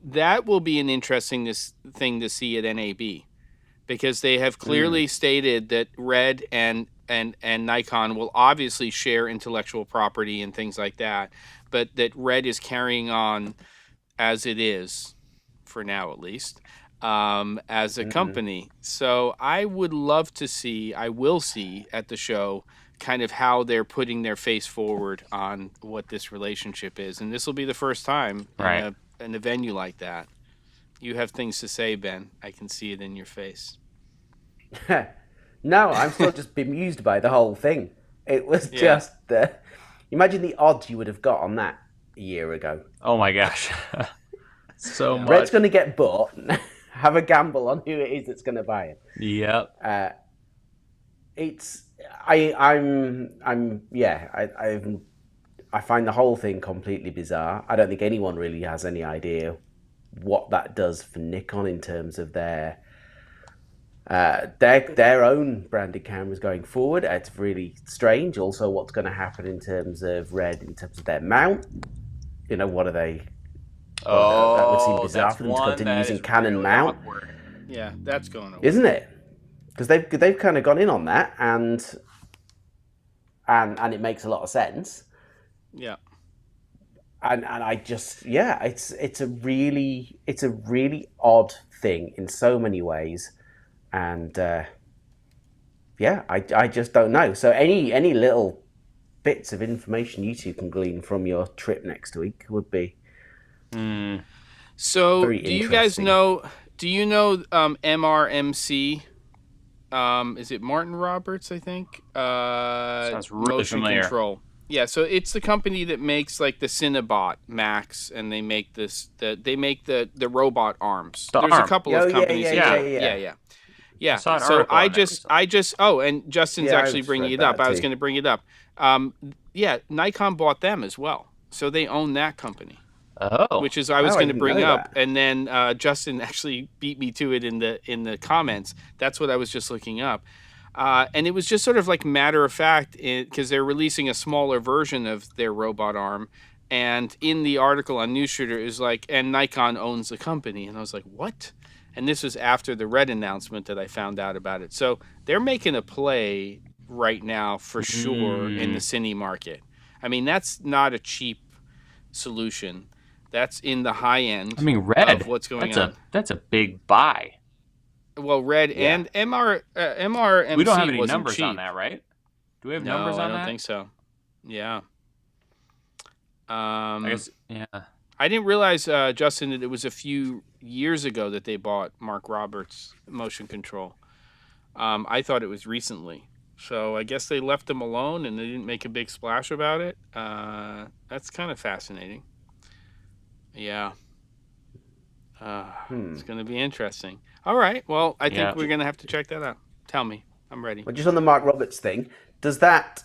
that will be an interesting thing to see at NAB, because they have clearly stated that Red and Nikon will obviously share intellectual property and things like that, but that Red is carrying on as it is, for now at least, as a company. So I would love to see, I will see at the show, kind of how they're putting their face forward on what this relationship is. And this will be the first time Right. in a venue like that. You have things to say, Ben. I can see it in your face. No, I'm still just bemused by the whole thing. It was Yeah. just imagine the odds you would have got on that a year ago. Oh my gosh. So much. Red's going to get bought. Have a gamble on who it is that's going to buy it. Yep. It's I find the whole thing completely bizarre. I don't think anyone really has any idea what that does for Nikon in terms of their own branded cameras going forward. It's really strange. Also, what's going to happen in terms of Red, in terms of their mount. What are they? That would seem bizarre for them to continue using Canon really mount. Awkward. Yeah, that's going away. Isn't it? Because they've kind of gone in on that, and it makes a lot of sense. Yeah. And I just it's a really odd thing in so many ways, and I just don't know. So any little bits of information you two can glean from your trip next week would be So very do you guys interesting. know? Do you know MRMC? Is it Martin Roberts? I think. Sounds really Motion familiar. Control. Yeah, so it's the company that makes like the Cinebot Max, and they make the robot arms. The There's arm. a couple of companies. Yeah. saw an So article on that I just and Justin's Yeah, I actually just bringing read it up. that I was too. going to bring it up. Nikon bought them as well, so they own that company. Oh. Which is I was Oh, I going to didn't bring know up, that. and then Justin actually beat me to it in the comments. That's what I was just looking up, and it was just sort of like matter of fact, because they're releasing a smaller version of their robot arm, and in the article on Newsshooter is like, and Nikon owns the company, and I was like, what? And this was after the Red announcement that I found out about it. So they're making a play right now for sure in the cine market. I mean, that's not a cheap solution. That's in the high end. I mean, Red. Of what's going on. That's a big buy. Well, Red and MRMC We don't have any wasn't numbers cheap. on that, right? Do we have No, numbers on that? I don't think so. Yeah. I guess, yeah. I didn't realize, Justin, that it was a few years ago that they bought Mark Roberts' Motion Control. I thought it was recently. So I guess they left them alone and they didn't make a big splash about it. That's kind of fascinating. Yeah. It's going to be interesting. All right. Well, I think we're going to have to check that out. Tell me. I'm ready. Well, just on the Mark Roberts thing, does that?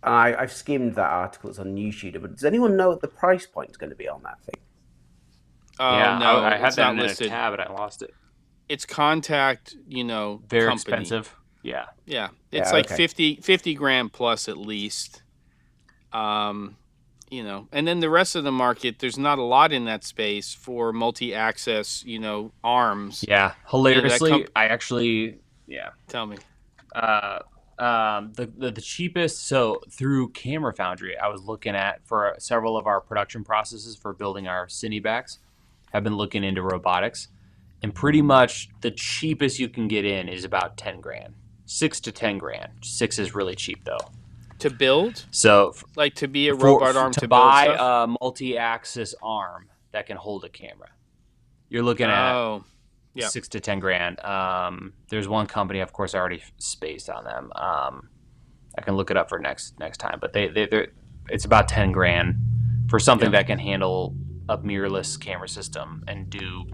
I've skimmed that article. It's on Newsshooter, but does anyone know what the price point is going to be on that thing? Oh, no, I had it's that not in listed. a tab, and I lost it. It's contact, Very company. expensive. Yeah. Yeah. It's Yeah, like okay. 50 grand plus at least. And then the rest of the market, there's not a lot in that space for multi-access, arms. Yeah. Hilariously, comp- I actually, Tell me. The cheapest. So through Camera Foundry, I was looking at for several of our production processes for building our cinebacks. I've been looking into robotics, and pretty much the cheapest you can get in is about 10 grand, 6 to 10 grand. 6 is really cheap though. To build, So like to be a robot arm to to build buy stuff. a multi-axis arm that can hold a camera, you're looking at yeah. 6 to 10 grand. There's one company, of course, I already spaced on them. I can look it up for next time, but it's about 10 grand for something that can handle a mirrorless camera system and do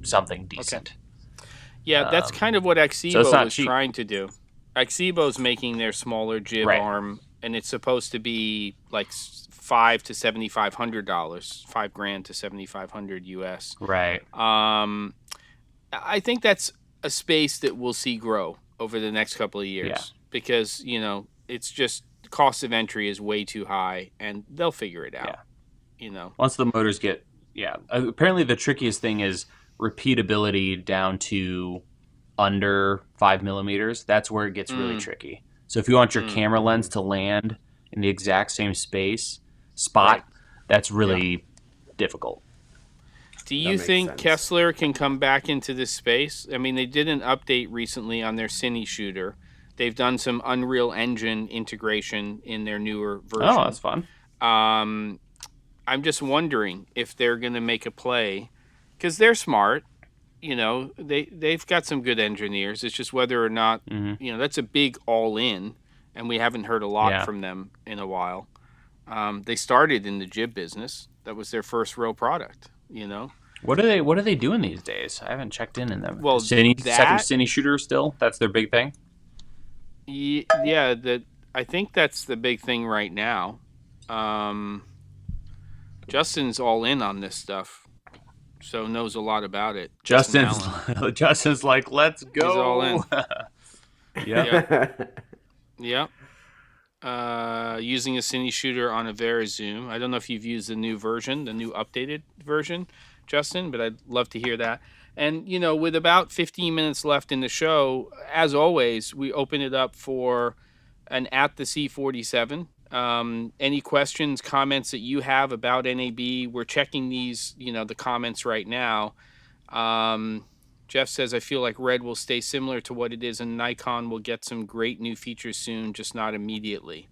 something decent. Okay. Yeah, that's kind of what Axibo was cheap. trying to do. Axibo's making their smaller jib arm, and it's supposed to be like $500 to $7,500, $5,000 to $7,500 US. Right. I think that's a space that we'll see grow over the next couple of years because it's just cost of entry is way too high, and they'll figure it out. Once the motors get apparently the trickiest thing is repeatability down to under 5 millimeters. That's where it gets really tricky. So if you want your camera lens to land in the exact same spot, that's really difficult. Do you think Kessler can come back into this space? I mean, they did an update recently on their Cine shooter. They've done some Unreal Engine integration in their newer version. Oh, that's fun. I'm just wondering if they're going to make a play because they're smart. They've got some good engineers. It's just whether or not, that's a big all-in, and we haven't heard a lot from them in a while. They started in the jib business. That was their first real product, What are they doing these days? I haven't checked in them. Well, second Cine shooter still? That's their big thing? Yeah, I think that's the big thing right now. Justin's all in on this stuff, so knows a lot about it. Justin's like, let's go. He's all in. Yeah. Using a Cine shooter on a Verizoom. I don't know if you've used the new version, the new updated version, Justin, but I'd love to hear that. And, with about 15 minutes left in the show, as always, we open it up for an At the C47. Any questions, comments that you have about NAB? We're checking these, the comments right now. Jeff says, I feel like Red will stay similar to what it is, and Nikon will get some great new features soon, just not immediately.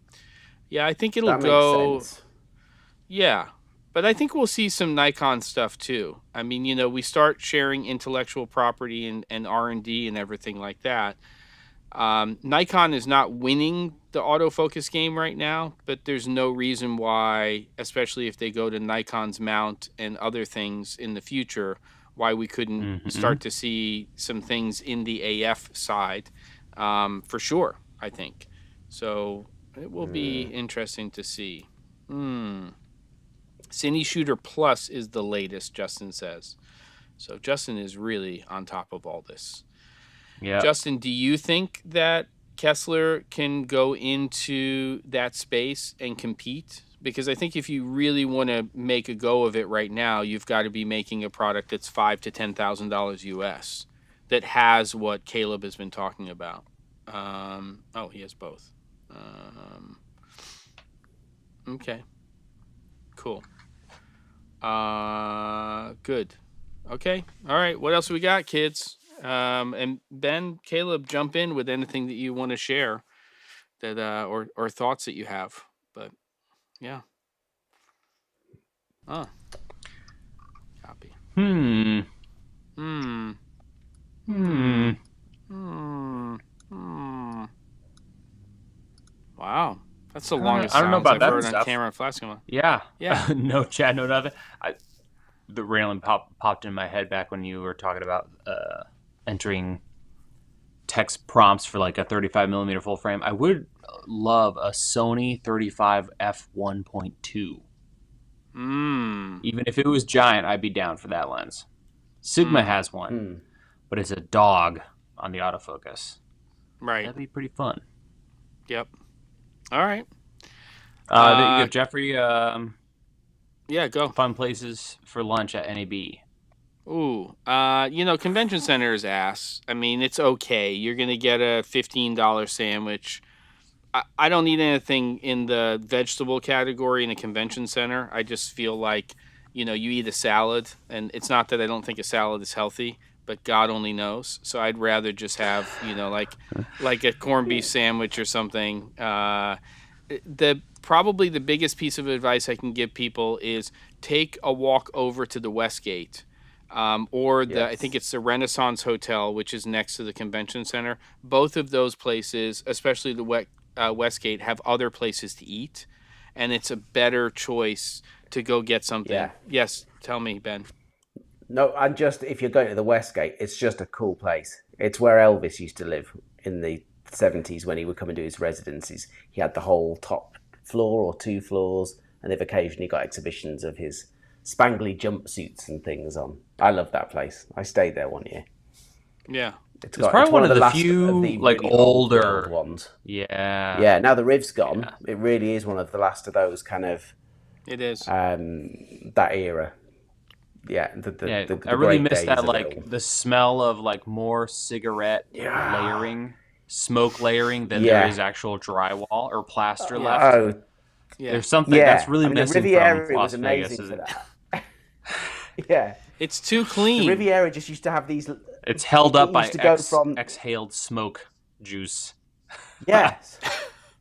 Yeah, I think it'll go. Makes sense. Yeah, but I think we'll see some Nikon stuff too. I mean, we start sharing intellectual property and R&D and everything like that. Nikon is not winning the autofocus game right now, but there's no reason why, especially if they go to Nikon's mount and other things in the future, why we couldn't start to see some things in the AF side, for sure, I think. So it will be interesting to see. Cine Shooter Plus is the latest, Justin says. So Justin is really on top of all this. Yeah. Justin, do you think that Kessler can go into that space and compete? Because I think if you really want to make a go of it right now, you've got to be making a product that's $5,000 to $10,000 US that has what Caleb has been talking about. He has both. Okay. Cool. Good. Okay. All right. What else we got, kids? And Ben, Caleb, jump in with anything that you want to share that or thoughts that you have. But yeah. Copy. Wow. That's the longest I don't know about I've that heard stuff. on Camera Flask. Yeah. Yeah. No chat, no nothing. The railing popped in my head back when you were talking about entering text prompts for like a 35 millimeter full frame. I would love a Sony 35 f1.2. Even if it was giant, I'd be down for that lens. Sigma has one, but it's a dog on the autofocus. Right. That'd be pretty fun. Yep. All right. Jeffrey. Yeah, go. Fun places for lunch at NAB. Ooh, convention center is ass. I mean, it's okay. You're gonna get a $15 sandwich. I don't need anything in the vegetable category in a convention center. I just feel like, you eat a salad, and it's not that I don't think a salad is healthy, but God only knows. So I'd rather just have, like a corned beef sandwich or something. Probably the biggest piece of advice I can give people is take a walk over to the Westgate, or I think Yes. it's the Renaissance Hotel, which is next to the convention center. Both of those places, especially the Westgate, have other places to eat, and it's a better choice to go get something. Yeah. Yes, tell me, Ben. No, and just if you're going to the Westgate, it's just a cool place. It's where Elvis used to live in the 70s when he would come and do his residencies. He had the whole top floor or two floors, and they've occasionally got exhibitions of his spangly jumpsuits and things on. I love that place. I stayed there one year. Yeah. It's probably one of the last few of the like really old older ones. Yeah. Yeah, now the Riv's gone. Yeah. It really is one of the last of those kind of It is. that era. Yeah, the I really great miss days that, of it like all. the smell of like more cigarette layering, smoke layering than Yeah. there is actual drywall or plaster left. Oh, Yeah. There's something yeah. that's really I mean, the missing from Riviera Las was Vegas. amazing for that. Yeah, It's too the clean. Riviera just used to have these. It's held it up by used to go from exhaled smoke juice. yes,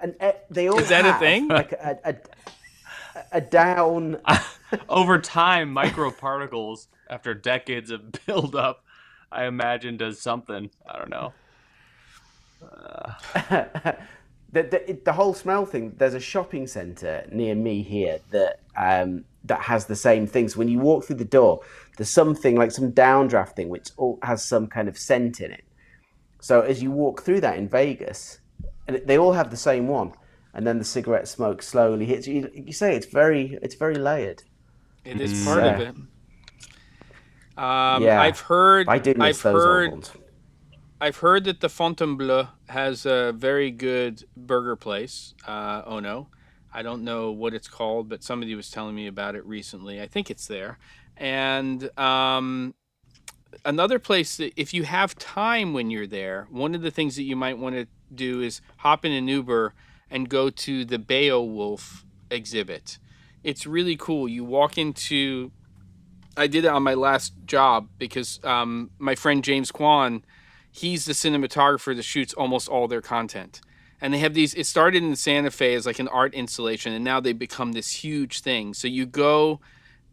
and they all Is that a have, thing? like a down. Over time, microparticles, after decades of buildup, I imagine does something. I don't know. The whole smell thing. There's a shopping centre near me here that has the same things. When you walk through the door, there's something like some downdraft thing which has some kind of scent in it. So as you walk through that in Vegas, and they all have the same one, and then the cigarette smoke slowly hits you. You say it's very layered. It is part of it. Yeah, I do miss those old ones. I've heard that the Fontainebleau has a very good burger place. Oh no, I don't know what it's called, but somebody was telling me about it recently. I think it's there. And another place that, if you have time when you're there, one of the things that you might want to do is hop in an Uber and go to the Beowolf exhibit. It's really cool. You walk into. I did it on my last job because my friend James Kwan, he's the cinematographer that shoots almost all their content. And they have these, it started in Santa Fe as like an art installation, and now they've become this huge thing. So you go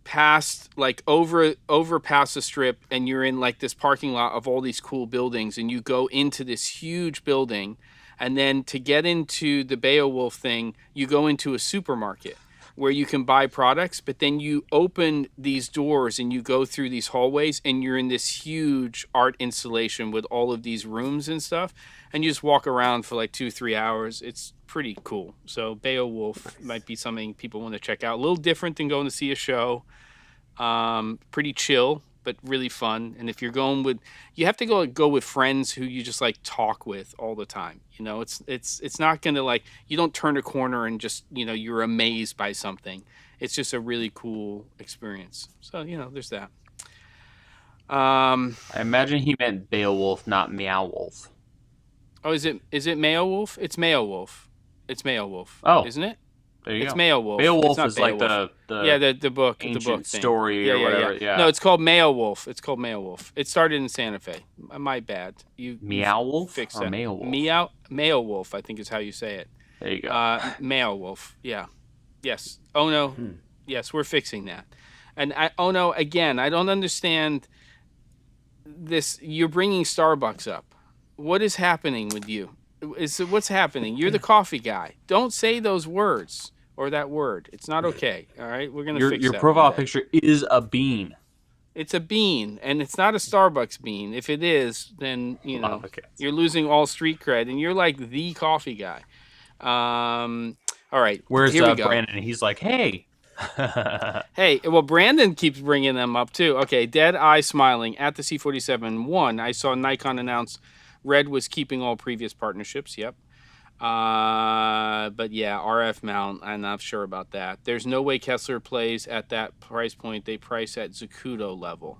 past, like over past the strip, and you're in like this parking lot of all these cool buildings, and you go into this huge building. And then to get into the Beowulf thing, you go into a supermarket where you can buy products, but then you open these doors and you go through these hallways, and you're in this huge art installation with all of these rooms and stuff, and you just walk around for like 2-3 hours. It's pretty cool. So Beowulf might be something people want to check out. A little different than going to see a show. Pretty chill, but really fun. And if you're going with, you have to go with friends who you just like talk with all the time. It's not gonna, like, you don't turn a corner and just, you're amazed by something. It's just a really cool experience. So there's that. I imagine he meant Beowulf, not Mayowolf. Oh, is it Mayowolf? It's Mayowolf. It's Mayowolf. Oh, isn't it? there you It's go. Mayowolf. Beowulf It's is not like Beowulf. the book, ancient thing. story or whatever. Yeah. No, it's called Mayowolf. It's called Mayowolf. It started in Santa Fe. My bad. You Meowolf fix or that. Mayowolf? Mayowolf, I think is how you say it. There you go. Mayowolf. Yeah. Yes. Oh no. Yes, we're fixing that. And again, I don't understand this. You're bringing Starbucks up. What is happening with you? What's happening? You're the coffee guy. Don't say those words or that word. It's not okay. All right, we're gonna fix Your that profile one day. picture is a bean. It's a bean, and it's not a Starbucks bean. If it is, then Okay. you're losing all street cred, and you're like the coffee guy. All right, Where's here we go. Brandon? He's like, hey. Hey, well, Brandon keeps bringing them up too. Okay, Dead Eye Smiling at the C47-1. I saw Nikon announce Red was keeping all previous partnerships. Yep. But yeah, RF mount, I'm not sure about that. There's no way Kessler plays at that price point. They price at Zacuto level.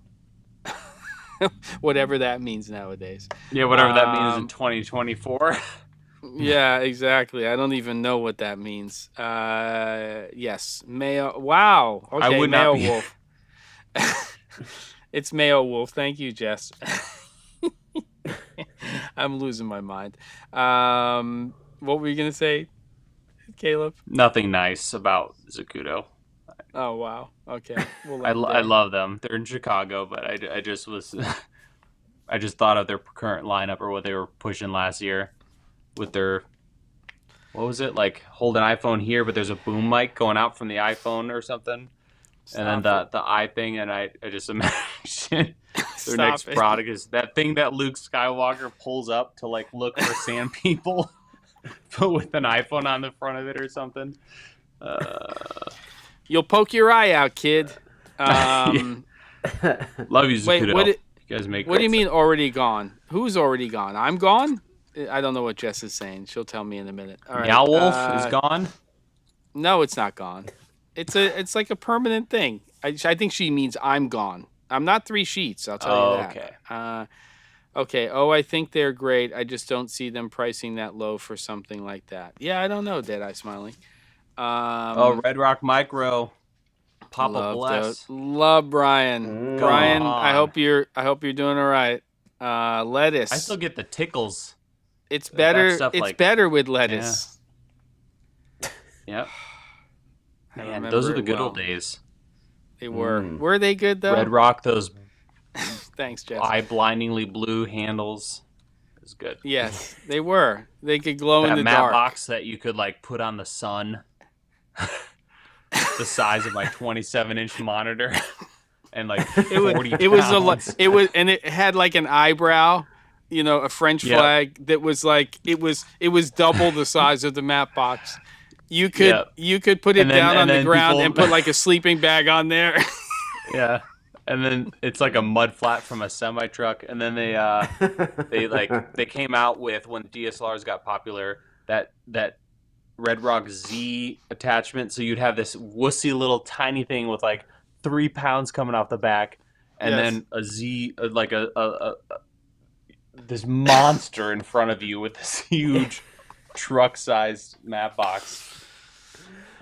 whatever that means nowadays. Yeah, whatever that means in 2024. Yeah, exactly. I don't even know what that means. Yes, Mayo. Wow. I Okay, would not be. Mayowolf. It's Mayowolf. Thank you, Jess. I'm losing my mind. What were you gonna say, Caleb? Nothing nice about Zacuto. Oh wow. Okay. We'll I end there. love them. They're in Chicago, but I just was I just thought of their current lineup or what they were pushing last year with their, what was it, like hold an iPhone here, but there's a boom mic going out from the iPhone or something, and then the eye thing, and I just imagine their next product is that thing that Luke Skywalker pulls up to like look for sand people, but with an iPhone on the front of it or something. You'll poke your eye out, kid. Love you, Zacuto. Wait, you guys make. What do you mean already gone? Who's already gone? I'm gone? I don't know what Jess is saying. She'll tell me in a minute. All right. Mayowolf is gone? No, it's not gone. It's like a permanent thing. I think she means I'm gone. I'm not 3 sheets, I'll tell you that. Okay. Okay. Oh, I think they're great. I just don't see them pricing that low for something like that. Yeah, I don't know, Deadeye Smiling. Red Rock Micro. Papa bless. Love Brian. Brian, I hope you're doing all right. Lettuce. I still get the tickles. It's better. It's better with lettuce. Yeah. Yep. Man, those are the good old days. They were. Were they good though? Red Rock, those. Thanks, Jeff. Eye-blindingly blue handles. It was good. Yes, they were. They could glow in the dark. That matte box that you could like put on the sun. The size of my 27-inch monitor, and like 40 pounds. And it had like an eyebrow, a French flag that was like it was double the size of the matte box. You could put it down on the ground and put like a sleeping bag on there. Yeah, and then it's like a mud flat from a semi truck, and then they came out with, when DSLRs got popular, that Red Rock Z attachment, so you'd have this wussy little tiny thing with like 3 pounds coming off the back, and then a Z, like this monster in front of you with this huge truck-sized matte box.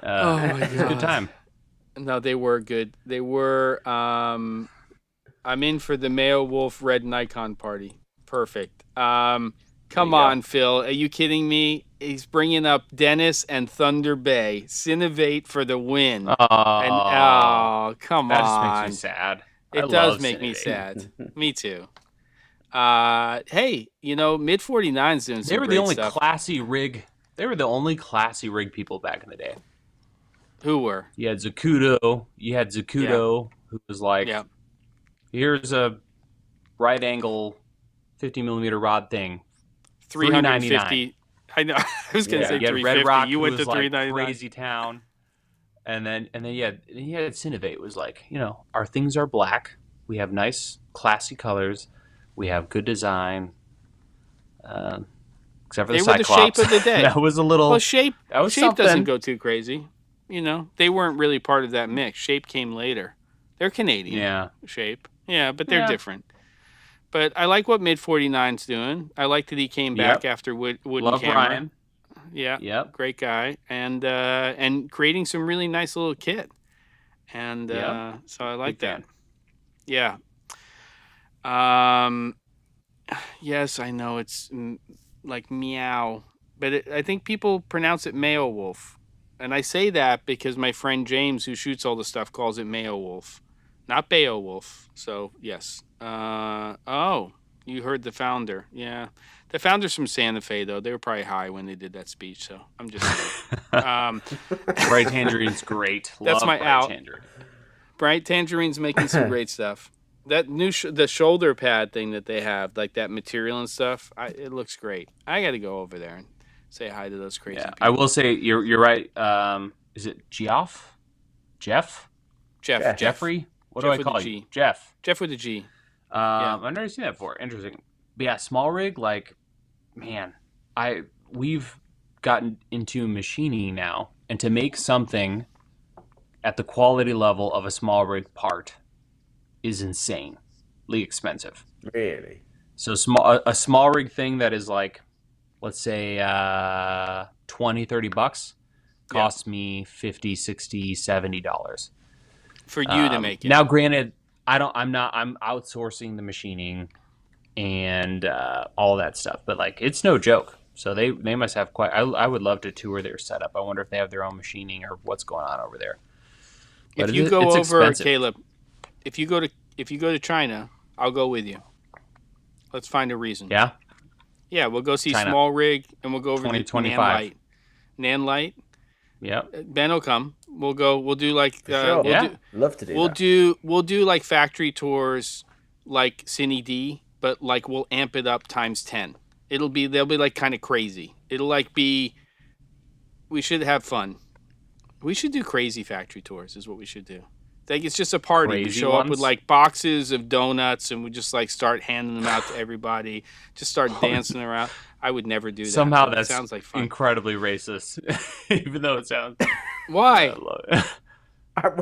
Oh my God. It was a good time. No, they were good. They were. I'm in for the Mayowolf Red Nikon party. Perfect. Come on, Phil. Are you kidding me? He's bringing up Dennis and Thunder Bay. Cinovate for the win. Come on. That just makes me sad. It does make me sad. Me too. Hey, Mid 49's doing some great stuff. They were the only classy rig. They were the only classy rig people back in the day. Who were? You had Zacuto. Who was like, here's a right angle 50mm rod thing. 350. I know. I was gonna say 350. Red Rock, you went to like 399. Crazy town, and then you had Cinovate. Was like, our things are black. We have nice, classy colors. We have good design. Except for the Cyclops. They were the shape of the day. That was a little. Well, shape something. doesn't go too crazy. They weren't really part of that mix. Shape came later. They're Canadian. Yeah. Shape. Yeah, but they're different. But I like what Mid 49's doing. I like that he came back after Wooden Love Camera. Ryan. Yeah. Yep. Great guy. And creating some really nice little kit. And so I like that. Yeah. Yes, I know it's like meow, but I think people pronounce it Mayowolf. And I say that because my friend James, who shoots all the stuff, calls it Mayowolf, not Beowolf. So, yes. You heard the founder. Yeah. The founder's from Santa Fe, though. They were probably high when they did that speech, so I'm just saying. Bright Tangerine's great. That's Love my Bright out. Tangerine. Bright Tangerine's making some great stuff. That new the shoulder pad thing that they have, like that material and stuff, it looks great. I got to go over there and say hi to those crazy people. I will say you're right. Is it Geoff? Jeff? Jeffrey? What Jeff do I call you? G. Jeff. Jeff with a G. I've never seen that before. Interesting. But yeah, small rig, like, man, we've gotten into machining now, and to make something at the quality level of a small rig part is insane. stupidly expensive. Really? So a small rig thing that is like, let's say $20-$30 costs me $50, $60, $70 for you to make it. Now, granted, I'm outsourcing the machining and all that stuff, but like it's no joke. So they must have quite. I would love to tour their setup. I wonder if they have their own machining or what's going on over there. But if you go over, expensive. Caleb, if you go to China, I'll go with you. Let's find a reason. Yeah. Yeah, we'll go see China. Small rig, and we'll go over to Nan Light. Yeah. Ben will come. We'll go. We'll do like. Sure. Love to do. We'll do like factory tours, like Cine D, but like we'll amp it up times 10. They'll be like kind of crazy. It'll like be. We should have fun. We should do crazy factory tours. Is what we should do. Like it's just a party. Crazy we show ones? up with like boxes of donuts, and we just like start handing them out to everybody. Just start dancing around. I would never do that. Somehow that sounds like fun. Incredibly racist, even though it sounds. Why? I love it.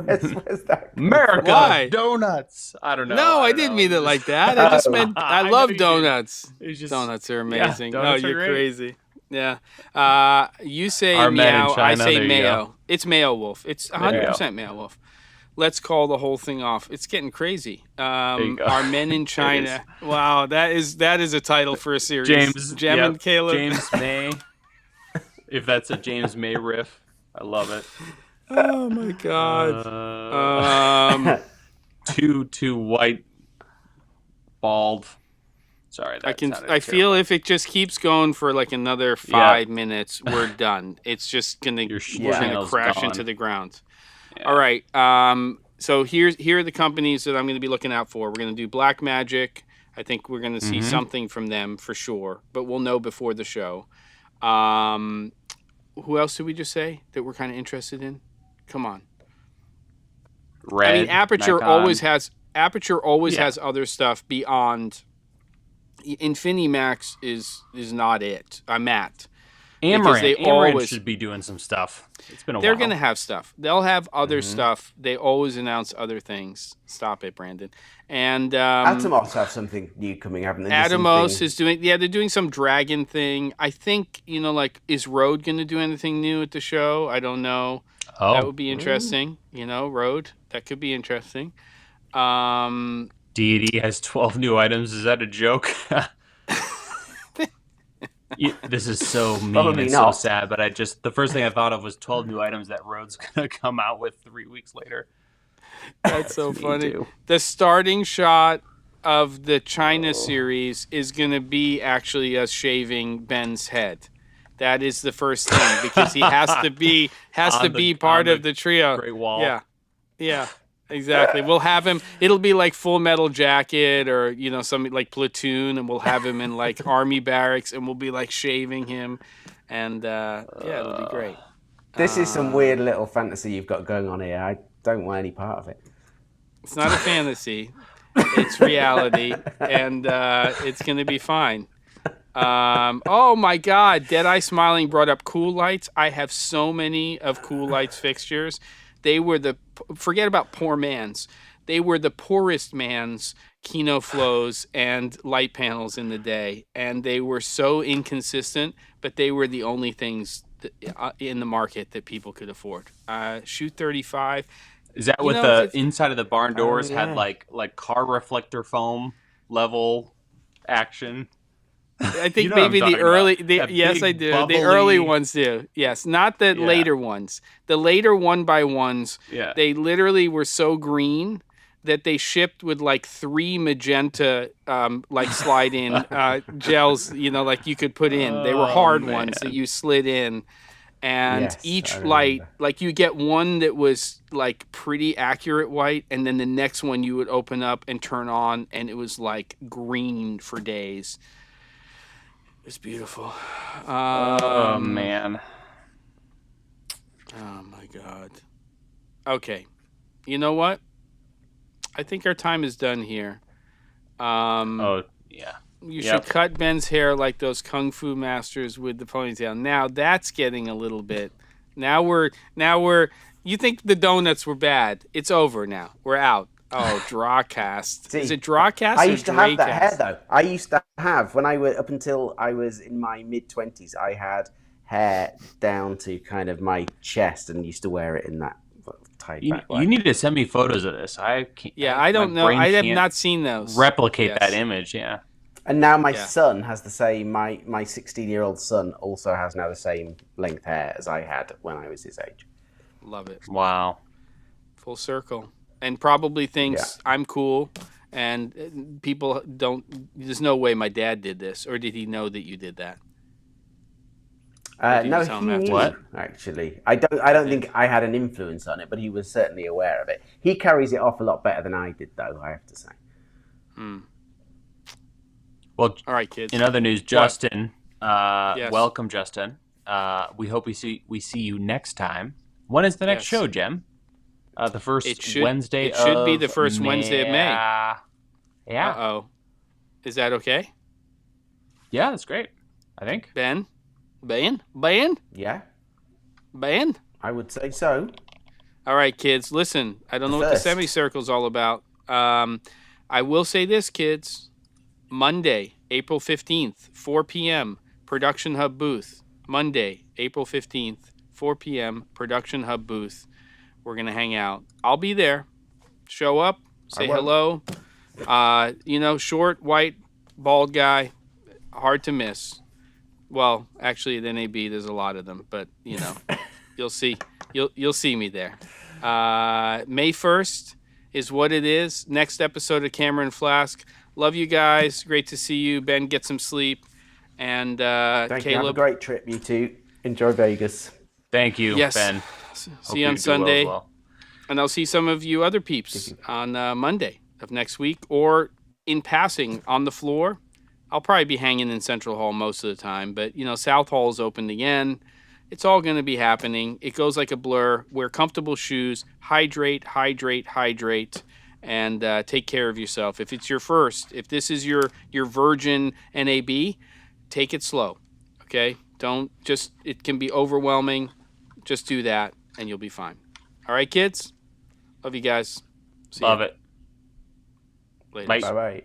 Where's that? America, Why? Donuts. I don't know. No, I didn't mean it like that. I just meant I love donuts. Just, donuts are amazing. Yeah, donuts you're are great. crazy. Yeah. You say Our meow. China, I say Mayo. Go. It's Mayowolf. It's 100% Mayowolf. Let's call the whole thing off. It's getting crazy. Our men in China. Wow, that is a title for a series. Jem and Caleb. James May. If that's a James May riff, I love it. Oh my God. Two white, bald. Sorry, I feel if it just keeps going for like another 5 minutes, we're done. It's just gonna crash into the ground. Yeah. All right. So here are the companies that I'm going to be looking out for. We're going to do Blackmagic. I think we're going to see something from them for sure, but we'll know before the show. Who else did we just say that we're kind of interested in? Come on. Red. I mean, Aperture Nikon. always has other stuff beyond. Infinimax is not it. Matt. Amaranth should be doing some stuff. It's been a while. They're going to have stuff. They'll have other stuff. They always announce other things. Stop it, Brandon. And Atomos have something new coming, haven't they? Atomos is doing. Yeah, they're doing some dragon thing. I think like is Rode going to do anything new at the show? I don't know. Oh, that would be interesting. Rode. That could be interesting. Deity has 12 new items. Is that a joke? This is so mean and so sad, but the first thing I thought of was 12 new items that Rode's going to come out with 3 weeks later. That's so funny. The starting shot of the China series is going to be actually us shaving Ben's head. That is the first thing because he has to be part of the trio. Great Wall. Yeah. Exactly. We'll have him. It'll be like Full Metal Jacket or something like Platoon, and we'll have him in like army barracks, and we'll be like shaving him, and it'll be great. This is some weird little fantasy you've got going on here. I don't want any part of it. It's not a fantasy. It's reality, and it's gonna be fine. Oh my God! Deadeye Smiling brought up Cool Lights. I have so many of Cool Lights fixtures. They were forget about poor man's. They were the poorest man's Kino flows and light panels in the day. And they were so inconsistent, but they were the only things in the market that people could afford. Shoot 35. Is that what the inside of the barn doors had like car reflector foam level action? I think maybe the early, yes, I do. Bubbly... The early ones do. Yes, not the later ones. The later 1x1s, they literally were so green that they shipped with like 3 magenta, like slide in gels. Like you could put in. They were hard ones that you slid in, and each light, like you get one that was like pretty accurate white, and then the next one you would open up and turn on, and it was like green for days. It's beautiful. Oh, man. Oh, my God. Okay. You know what? I think our time is done here. You should cut Ben's hair like those Kung Fu masters with the ponytail. Now that's getting a little bit... Now we're... You think the donuts were bad. It's over now. We're out. Oh, Drawcast. See, Is it Drawcast I or used to have that hair Draycast? though. I used to have when I was up until I was in my mid-20s. I had hair down to kind of my chest and used to wear it in that tied back way. You need to send me photos of this. I can't. Yeah, I don't know. brain I have can't not seen those. replicate Yes. that image. Yeah. And now my Yeah. son has the same. My 16-year-old son also has now the same length hair as I had when I was his age. Love it. Wow. Full circle. And probably thinks I'm cool. And people don't. There's no way my dad did this, or did he know that you did that? Or did No, you tell him he after? knew. What? Actually, I don't think I had an influence on it, but he was certainly aware of it. He carries it off a lot better than I did, though. I have to say. Well, All right, kids. in other news, Justin, Yes. welcome, Justin. We hope we see you next time. When is the next Yes. show, Jem? The first Wednesday. It should be of the first Wednesday of May. Yeah. Uh-oh. Is that okay? Yeah, that's great. I think. Ben? Yeah, Ben? I would say so. All right, kids. Listen, I don't know what the First. semicircle's all about. I will say this, kids. Monday, April 15th, 4 p.m., Production Hub booth. Monday, April 15th, 4 p.m., Production Hub booth. We're going to hang out. I'll be there. Show up, say hello. Short, white, bald guy, hard to miss. Well, actually, at NAB, there's a lot of them, but, you'll see. You'll see me there. May 1st is what it is. Next episode of Camera Flask. Love you guys. Great to see you. Ben, get some sleep. And Thank you. Have a Caleb. great trip, you two. Enjoy Vegas. Thank you, Yes. Ben. See you on do well Sunday. as well. And I'll see some of you other peeps on Monday of next week, or in passing on the floor. I'll probably be hanging in Central Hall most of the time, but South Hall is opened again. It's all going to be happening. It goes like a blur. Wear comfortable shoes. Hydrate, and take care of yourself. If it's your first, if this is your virgin NAB, take it slow. Okay? Don't just. It can be overwhelming. Just do that, and you'll be fine. All right, kids. Love you guys. See Love ya. it. Later. Bye. Bye bye.